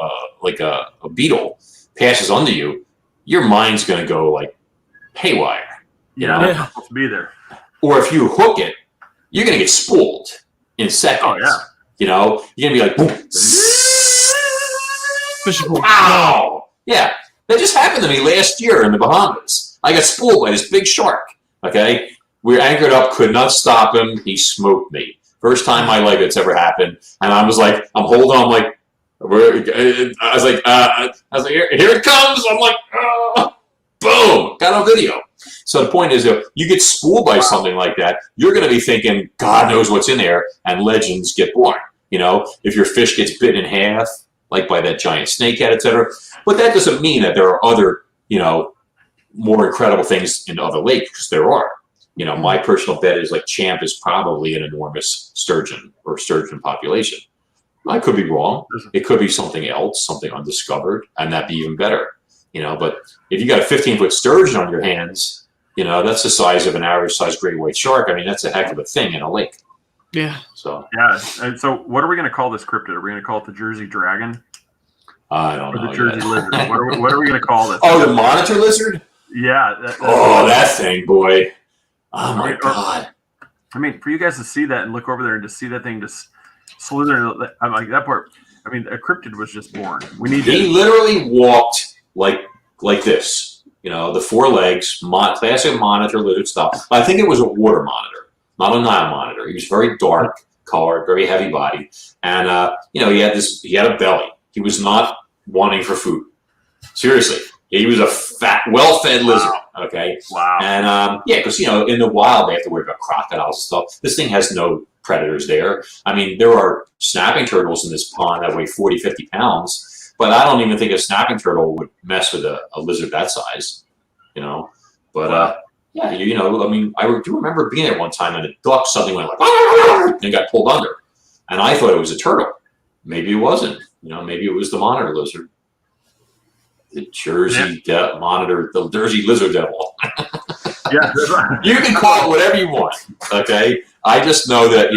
beetle, passes under you, your mind's going to go like haywire. Yeah, supposed to be there. Or if you hook it, you're going to get spooled in seconds. Oh yeah. You're going to be like, boom. Wow. Yeah, that just happened to me last year in the Bahamas. I got spooled by this big shark. Okay, we were anchored up, could not stop him. He smoked me. First time in my life it's ever happened, and I was like, I'm holding on, like, I was like, here it comes. I'm like, boom, got on video. So the point is, you get spooled by something like that, you're going to be thinking, God knows what's in there, and legends get born. If your fish gets bitten in half, like by that giant snakehead, etc. But that doesn't mean that there are other, more incredible things in other lakes, because there are. My personal bet is like Champ is probably an enormous sturgeon or sturgeon population. I could be wrong. It could be something else, something undiscovered, and that'd be even better. But if you got a 15-foot sturgeon on your hands, that's the size of an average-sized great white shark. I mean, that's a heck of a thing in a lake. Yeah. So. Yeah. And so, what are we going to call this cryptid? Are we going to call it the Jersey Dragon? I don't know. Or the Jersey Lizard? What are we going to call this? Oh, the monitor lizard? Yeah. That thing, boy. Oh my God. I mean, for you guys to see that and look over there and to see that thing just slither, I'm like, that part. I mean, a cryptid was just born. He literally walked like this. The four legs, classic monitor lizard style. I think it was a water monitor, not a Nile monitor. He was very dark colored, very heavy body, and he had a belly. He was not wanting for food. Seriously, he was a fat, well-fed lizard. Okay. Wow. And because in the wild they have to worry about crocodiles and stuff. This thing has no predators there. I mean, there are snapping turtles in this pond that weigh 40, 50 pounds, but I don't even think a snapping turtle would mess with a lizard that size. But I mean, I do remember being there one time and a duck suddenly went like and got pulled under, and I thought it was a turtle. Maybe it wasn't. Maybe it was the monitor lizard. The Jersey monitor, the Jersey lizard devil. Yeah, you can call it whatever you want. Okay, I just know that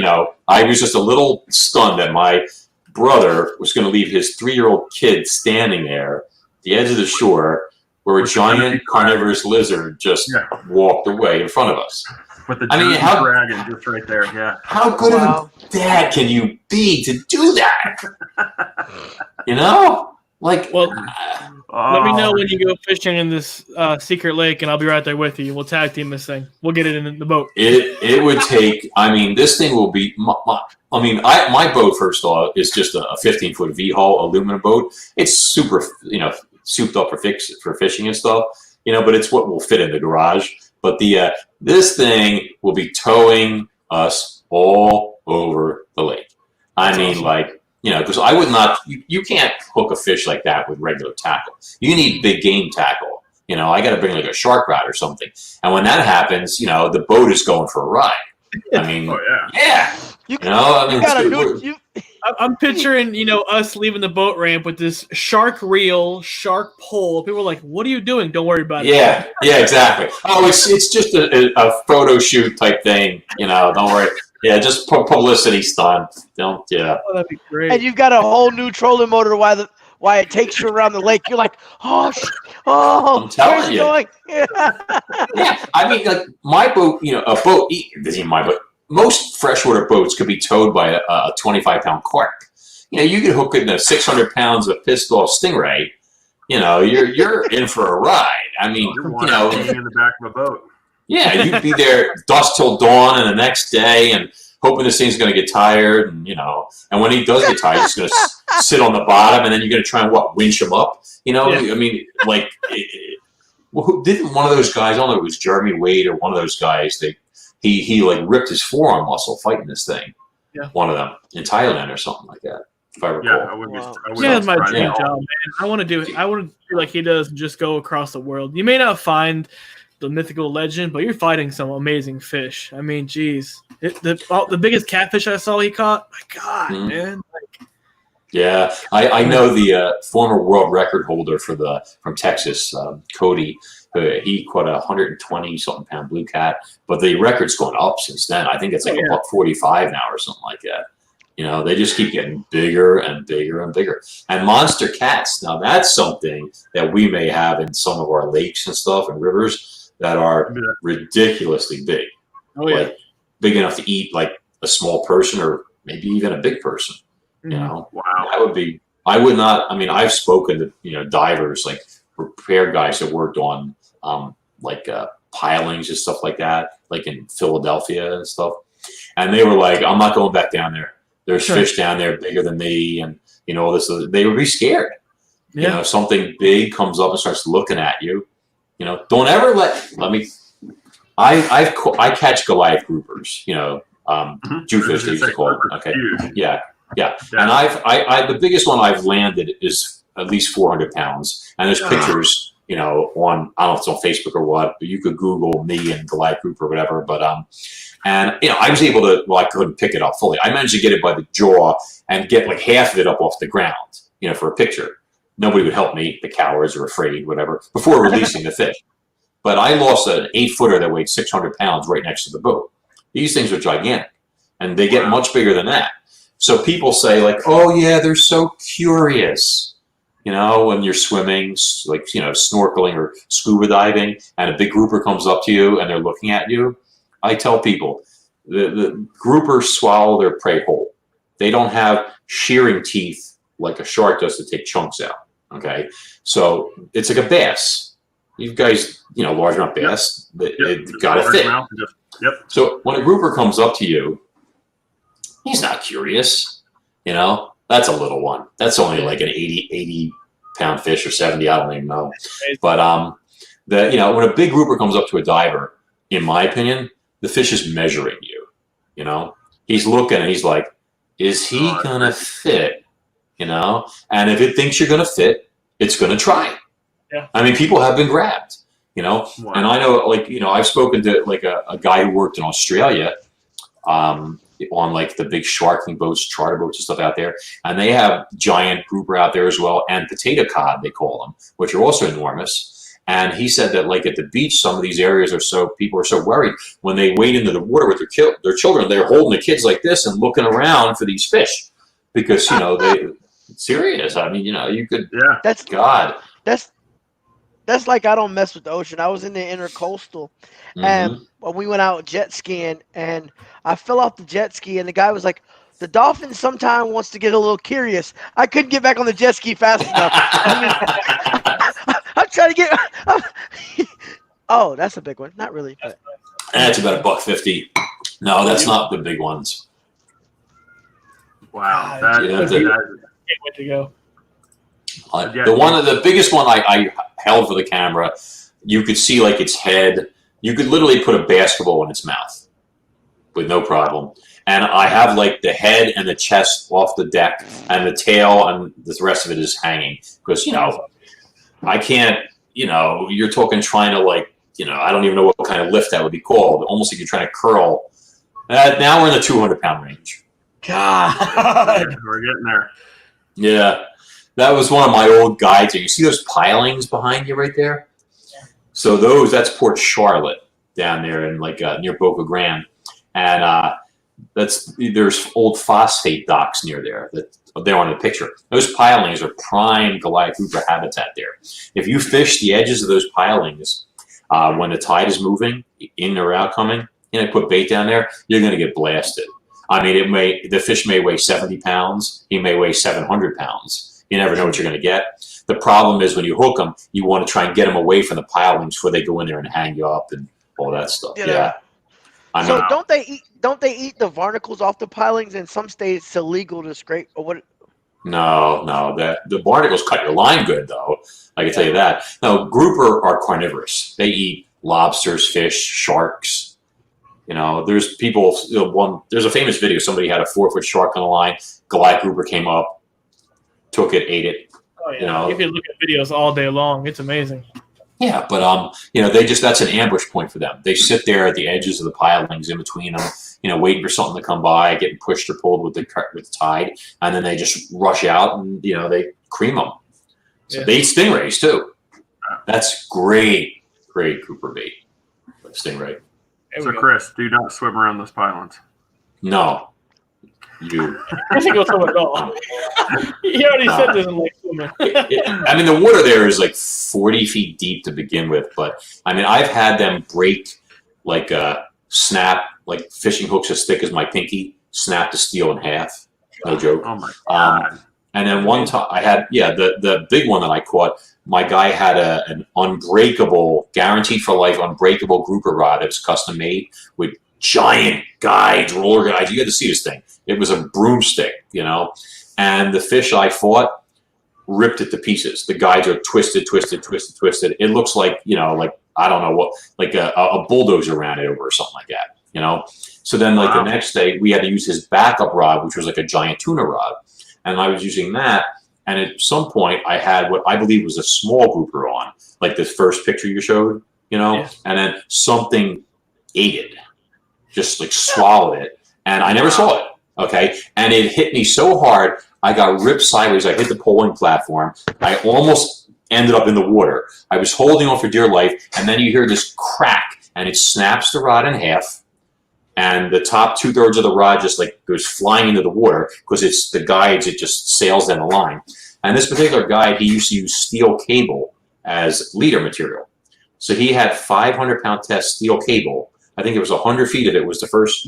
I was just a little stunned that my brother was going to leave his 3-year-old kid standing there at the edge of the shore, where a giant carnivorous lizard just walked away in front of us. With the Jersey dragon just right there. Yeah. How good of a dad can you be to do that? Let me know when you go fishing in this secret lake, and I'll be right there with you. We'll tag team this thing. We'll get it in the boat. It would take. I mean, this thing will be. My boat, first of all, is just a 15-foot V-hull aluminum boat. It's super, souped up for fishing and stuff. But it's what will fit in the garage. But this thing will be towing us all over the lake. I mean, because I would not. You can't hook a fish like that with regular tackle. You need big game tackle. I got to bring like a shark rod or something. And when that happens, the boat is going for a ride. I mean, I'm picturing, us leaving the boat ramp with this shark reel, shark pole. People are like, "What are you doing? Don't worry about it." Yeah, exactly. Oh, it's just a photo shoot type thing. Don't worry. Yeah, just publicity stunt. Don't. Yeah. Oh, that'd be great. And you've got a whole new trolling motor why it takes you around the lake. You're like, I'm telling you. Going? Yeah, I mean, like my boat. A boat. This isn't my boat. Most freshwater boats could be towed by a 25-pound cork. You could hook in 600 pounds of pissed off stingray. You're in for a ride. I mean, you're in the back of a boat. Yeah, you'd be there dusk till dawn and the next day, and hoping this thing's going to get tired, and and when he does get tired, he's going to sit on the bottom, and then you're going to try and winch him up. I mean, like, didn't one of those guys? I don't know if it was Jeremy Wade or one of those guys. He like ripped his forearm muscle fighting this thing. Yeah. One of them in Thailand or something like that, if I recall. Yeah, I wouldn't that's my dream job, man. I want to do it. I want to do like he does and just go across the world. You may not find the mythical legend, but you're fighting some amazing fish. I mean, geez. The biggest catfish I saw he caught, my God, man. Yeah, I know the former world record holder from Texas, Cody. He caught a 120-something pound blue cat, but the record's gone up since then. I think it's like a buck 45 now or something like that. You know, they just keep getting bigger and bigger and bigger. And monster cats, now that's something that we may have in some of our lakes and stuff and rivers that are ridiculously big. Oh yeah, like, big enough to eat like a small person or maybe even a big person. You know, wow, that would be. I would not. I mean, I've spoken to divers, like repair guys that worked on pilings and stuff like that, like in Philadelphia and stuff, and they were like, "I'm not going back down there. There's fish down there bigger than me," and all this. They would be scared. Yeah. You know, something big comes up and starts looking at you. You know, don't ever let me. I catch Goliath groupers. Jewfish they used to call them. Okay, yeah. And I the biggest one I've landed is at least 400 pounds. And there's pictures, on, I don't know if it's on Facebook or what, but you could Google me and Goliath grouper or whatever. But and I was able to. Well, I couldn't pick it up fully. I managed to get it by the jaw and get like half of it up off the ground. For a picture. Nobody would help me. The cowards are afraid, whatever. Before releasing the fish. But I lost an 8-footer that weighed 600 pounds right next to the boat. These things are gigantic, and they get much bigger than that. So people say like, "Oh yeah, they're so curious," when you're swimming, like snorkeling or scuba diving, and a big grouper comes up to you and they're looking at you. I tell people, the groupers swallow their prey whole. They don't have shearing teeth like a shark does to take chunks out. Okay, so it's like a bass. You guys, largemouth bass, they've got to fit. Yep. So when a grouper comes up to you, he's not curious. That's a little one. That's only like an 80 pound fish or 70. I don't even know. But when a big grouper comes up to a diver, in my opinion, the fish is measuring you. He's looking and he's like, is he gonna fit? And if it thinks you're gonna fit, it's gonna try. Yeah. I mean, people have been grabbed. Wow. And I know, I've spoken to like a guy who worked in Australia on like the big sharking boats, charter boats and stuff out there. And they have giant grouper out there as well. And potato cod, they call them, which are also enormous. And he said that like at the beach, some of these areas people are so worried when they wade into the water with their children, they're holding the kids like this and looking around for these fish because, it's serious. I mean, you could, That's like I don't mess with the ocean. I was in the intercoastal, and when we went out jet skiing, and I fell off the jet ski, and the guy was like, "The dolphin sometimes wants to get a little curious." I couldn't get back on the jet ski fast enough. I'm trying to get. Oh, that's a big one. Not really. But. That's about $1.50. No, that's not the big ones. Wow, can't wait to go. The biggest one I held for the camera, you could see like its head. You could literally put a basketball in its mouth with no problem. And I have like the head and the chest off the deck and the tail and the rest of it is hanging because, I can't, you're talking trying to like, I don't even know what kind of lift that would be called. Almost like you're trying to curl. Now we're in the 200-pound range. God. We're getting there. Yeah. That was one of my old guides. You see those pilings behind you right there? Yeah. So that's Port Charlotte down there in like near Boca Grande. And there's old phosphate docks near there that they're on the picture. Those pilings are prime Goliath grouper habitat there. If you fish the edges of those pilings when the tide is moving, in or out coming, put bait down there, you're going to get blasted. I mean, the fish may weigh 70 pounds. He may weigh 700 pounds. You never know what you're going to get. The problem is when you hook them, you want to try and get them away from the pilings before they go in there and hang you up and all that stuff. Yeah. So don't they eat the barnacles off the pilings? In some states, it's illegal to scrape or what? No. The barnacles cut your line good though. I can tell you that. No, grouper are carnivorous. They eat lobsters, fish, sharks. There's people. There's a famous video. Somebody had a 4-foot shark on the line. Goliath grouper came up. Took it, ate it. Oh yeah, you can look at videos all day long. It's amazing. Yeah, but that's an ambush point for them. They sit there at the edges of the pilings in between them, waiting for something to come by, getting pushed or pulled with the tide, and then they just rush out and they cream them. So they eat stingrays too. That's great grouper bait, stingray. So Chris, do not swim around those pylons. No. You. I think go swim at all. He already said doesn't like swimming. The water there is like 40 feet deep to begin with, but I've had them break like snap, like fishing hooks as thick as my pinky, snap the steel in half. No joke. Oh my God. And then one time I had, the big one that I caught, my guy had an unbreakable, guaranteed for life, unbreakable grouper rod. It was custom made with giant guides, roller guides. You had to see this thing. It was a broomstick, and the fish I fought ripped it to pieces. The guides are twisted. It looks like, I don't know what, like a bulldozer ran it over or something like that, So then the next day we had to use his backup rod, which was like a giant tuna rod. And I was using that. And at some point I had what I believe was a small grouper on, like the first picture you showed, and then something ate it, just like swallowed it. And I never saw it. Okay. And it hit me so hard, I got ripped sideways. I hit the poling platform. I almost ended up in the water. I was holding on for dear life. And then you hear this crack and it snaps the rod in half. And the top 2/3 of the rod just like goes flying into the water because it's the guides. It just sails down the line. And this particular guide, he used to use steel cable as leader material. So he had 500-pound test steel cable. I think it was 100 feet of it was the first,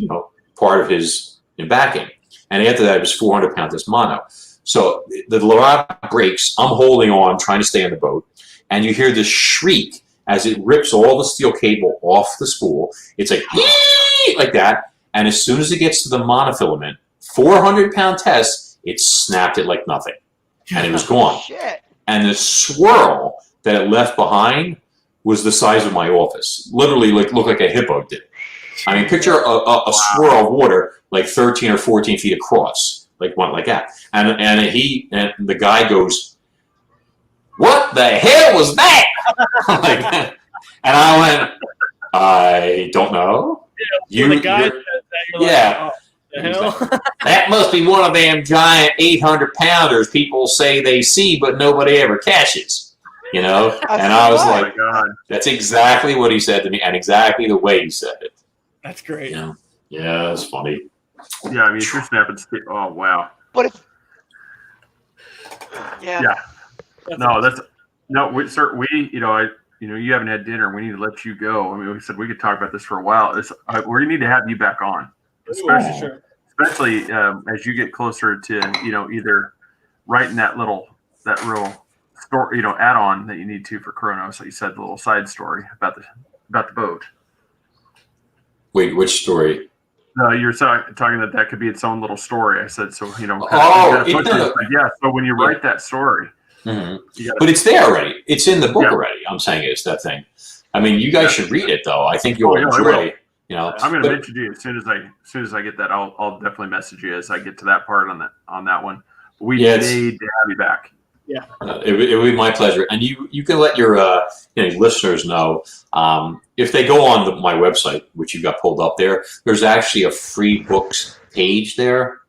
part of his backing. And after that, it was 400-pound test mono. So the rod breaks. I'm holding on, trying to stay on the boat. And you hear this shriek as it rips all the steel cable off the spool. It's like that. And as soon as it gets to the monofilament, 400-pound test, it snapped it like nothing. And it was gone. Shit. And the swirl that it left behind was the size of my office. Literally looked like a hippo did. Picture a swirl of water like 13 or 14 feet across, like one like that. And the guy goes, "What the hell was that?" And I went, "I don't know." Yeah, the guy said that, you're like, "Oh, the hell?" That must be one of them giant 800-pounders people say they see, but nobody ever catches. And I was like, "That's exactly what he said to me, and exactly the way he said it." That's great. Yeah, that's funny. Yeah, if you're snapping, oh wow. But if you haven't had dinner. We need to let you go. We said we could talk about this for a while. We need to have you back on, especially as you get closer to either writing that real story, add-on that you need to for Kronos. Like you said, the little side story about the boat. Wait, which story? No, you're talking that could be its own little story. I said so. So when you write that story, but it's there already. It's in the book already. I'm saying it's that thing. You guys should read it though. I think you'll enjoy. I'm going to mention you as soon as I get that. I'll definitely message you as I get to that part on that one. We need to have you back. Yeah, it would be my pleasure. And you can let your listeners know if they go on my website, which you've got pulled up there. There's actually a free books page there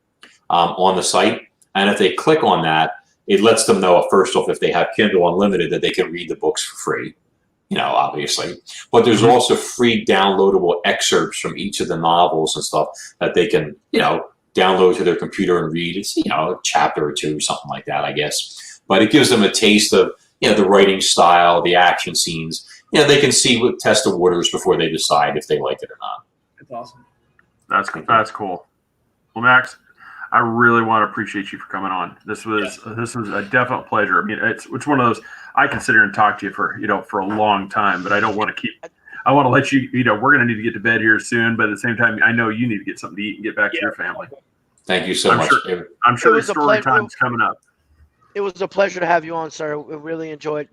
on the site, and if they click on that, it lets them know first off if they have Kindle Unlimited that they can read the books for free. Obviously, but there's also free downloadable excerpts from each of the novels and stuff that they can download to their computer and read. It's a chapter or two, something like that, I guess. But it gives them a taste of the writing style, the action scenes. They can test the waters before they decide if they like it or not. That's awesome. That's cool. Well, Max, I really want to appreciate you for coming on. This was a definite pleasure. It's one of those I can sit here and talk to you for a long time, but I don't want to keep. I want to let you. We're going to need to get to bed here soon, but at the same time, I know you need to get something to eat and get back to your family. Thank you so much. I'm sure the story time's coming up. It was a pleasure to have you on, sir. We really enjoyed.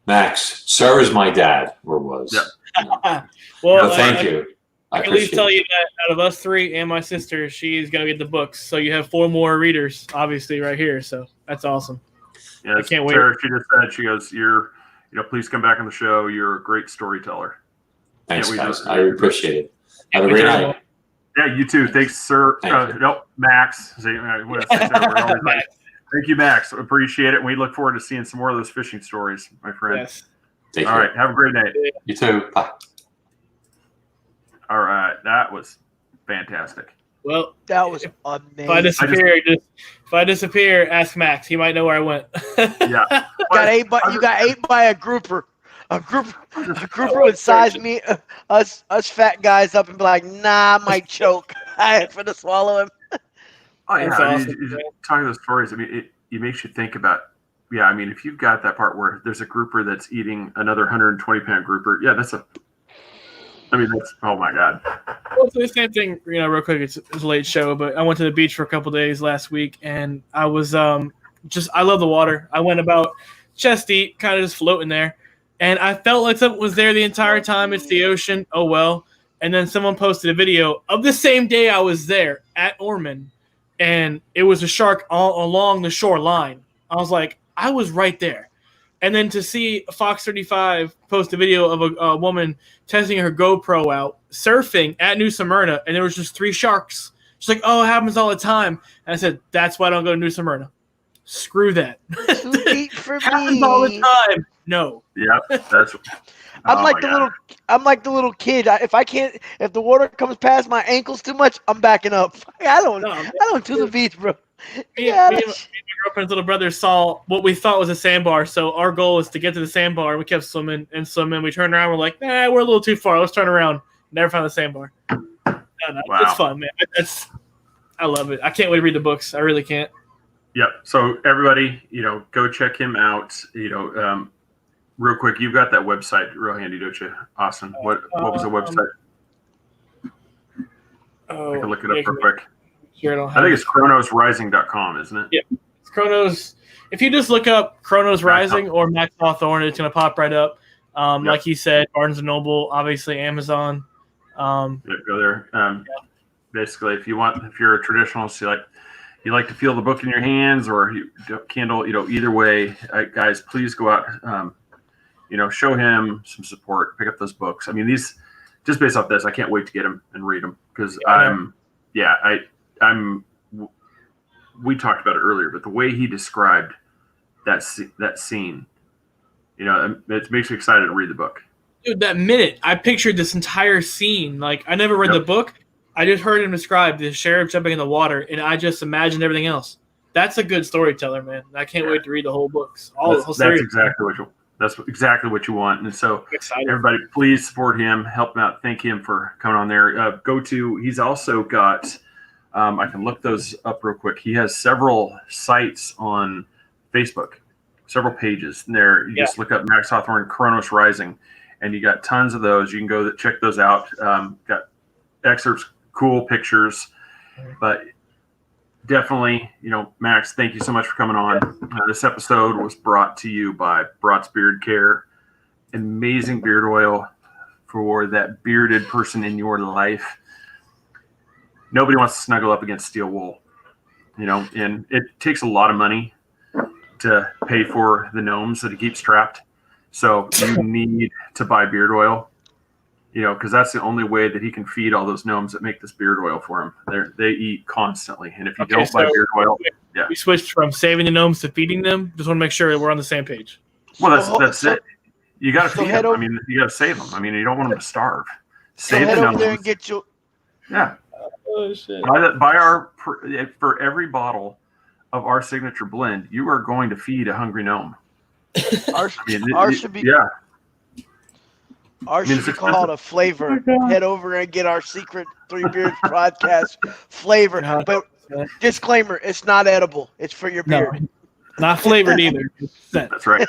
Max, sir is my dad, or was. Yeah. Well, thank you. I can at least tell you that out of us three and my sister, she's going to get the books. So you have 4 more readers, obviously, right here. So that's awesome. Yeah, I can't wait. Sarah, she just said, she goes, you're please come back on the show. You're a great storyteller. Thanks, guys. I appreciate it. Have a great night. Yeah, you too. Thanks, sir. Max. Thank you, Max. Appreciate it. And we look forward to seeing some more of those fishing stories, my friend. Yes. All right. Have a great night. You too. Bye. All right. That was fantastic. Well, that was amazing. If I disappear, ask Max. He might know where I went. Yeah. You got ate by a grouper. A grouper would size me, us fat guys up and be like, nah, I might choke. I had to swallow him. Oh, yeah. Awesome, talking those stories, it makes you think about, if you've got that part where there's a grouper that's eating another 120-pound grouper, that's oh my God. Well, it's the same thing, real quick. It's a late show, but I went to the beach for a couple days last week, and I was I love the water. I went about chest deep, kind of just floating there. And I felt like something was there the entire time. It's the ocean. Oh, well. And then someone posted a video of the same day I was there at Ormond, and it was a shark all along the shoreline. I was like, I was right there. And then to see Fox 35 post a video of a woman testing her GoPro out, surfing at New Smyrna, and there was just 3 sharks. She's like, oh, it happens all the time. And I said, that's why I don't go to New Smyrna. Screw that. Too deep for happens me. all the time. No. Yeah, that's. I'm like the little kid. If the water comes past my ankles too much, I'm backing up. I don't do the beach, bro. Me and my girlfriend's little brother saw what we thought was a sandbar, so our goal was to get to the sandbar. We kept swimming and swimming. We turned around. We're like, we're a little too far. Let's turn around. Never found the sandbar. No, wow. It's fun, man. I love it. I can't wait to read the books. I really can't. Yep. So everybody, go check him out. Real quick, you've got that website real handy, don't you, Austin? What was the website? I can look it up real quick. Sure, I think it's chronosrising.com, isn't it? Yeah. It's Kronos. If you just look up Kronos Rising or Max Hawthorne, it's going to pop right up. Like he said, Barnes & Noble, obviously Amazon. Go there. Basically, if you're a traditionalist, you like to feel the book in your hands or Kindle, either way, guys, please go out, show him some support, pick up those books. These, just based off this, I can't wait to get them and read them because we talked about it earlier, but the way he described that scene, it makes me excited to read the book. Dude, that minute, I pictured this entire scene. Like, I never read the book. I just heard him describe the sheriff jumping in the water, and I just imagined everything else. That's a good storyteller, man. I can't wait to read the whole books. That's exactly what you want. And so everybody, please support him, help him out. Thank him for coming on there. He's also got, I can look those up real quick. He has several sites on Facebook, several pages there. You just look up Max Hawthorne, Kronos Rising, and you got tons of those. You can go check those out. Got excerpts, cool pictures, but definitely, Max, thank you so much for coming on. This episode was brought to you by Broad's Beard Care. Amazing beard oil for that bearded person in your life. Nobody wants to snuggle up against steel wool, and it takes a lot of money to pay for the gnomes that he keeps trapped. So you need to buy beard oil, because that's the only way that he can feed all those gnomes that make this beard oil for him. They eat constantly. And if you don't buy beard oil, we switched from saving the gnomes to feeding them. Just want to make sure we're on the same page. Well, that's it. You got to feed them. You got to save them. You don't want them to starve. Save the gnomes. There and get you. Yeah. Oh, shit. For every bottle of our signature blend, you are going to feed a hungry gnome. Ours should be. Yeah. Ours should be called a flavor. Head over and get our secret Three Beards podcast flavor. But disclaimer, it's not edible. It's for your beard. No, not flavored either. That's right.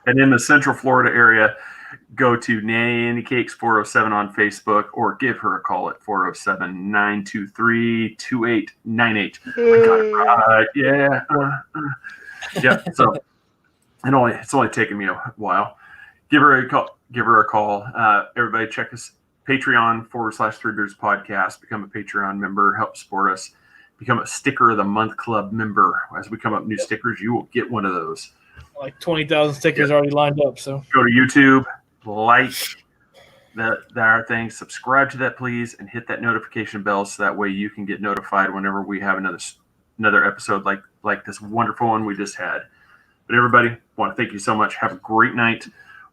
In the Central Florida area, go to Nanny Cakes 407 on Facebook or give her a call at 407-923-2898. Yeah. So it's only taken me a while. Give her a call. Everybody check us Patreon /3 Beards podcast. Become a Patreon member. Help support us. Become a Sticker of the Month Club member. As we come up new stickers, you will get one of those. like 20,000 stickers already lined up. So go to YouTube, like that thing, subscribe to that, please, and hit that notification bell so that way you can get notified whenever we have another episode like this wonderful one we just had. But everybody, want to thank you so much. Have a great night.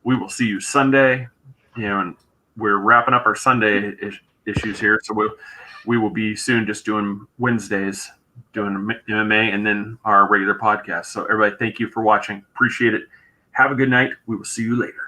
We will see you Sunday. And we're wrapping up our Sunday issues here, so we will be soon just doing Wednesdays, doing MMA, and then our regular podcast. So everybody, thank you for watching. Appreciate it. Have a good night. We will see you later.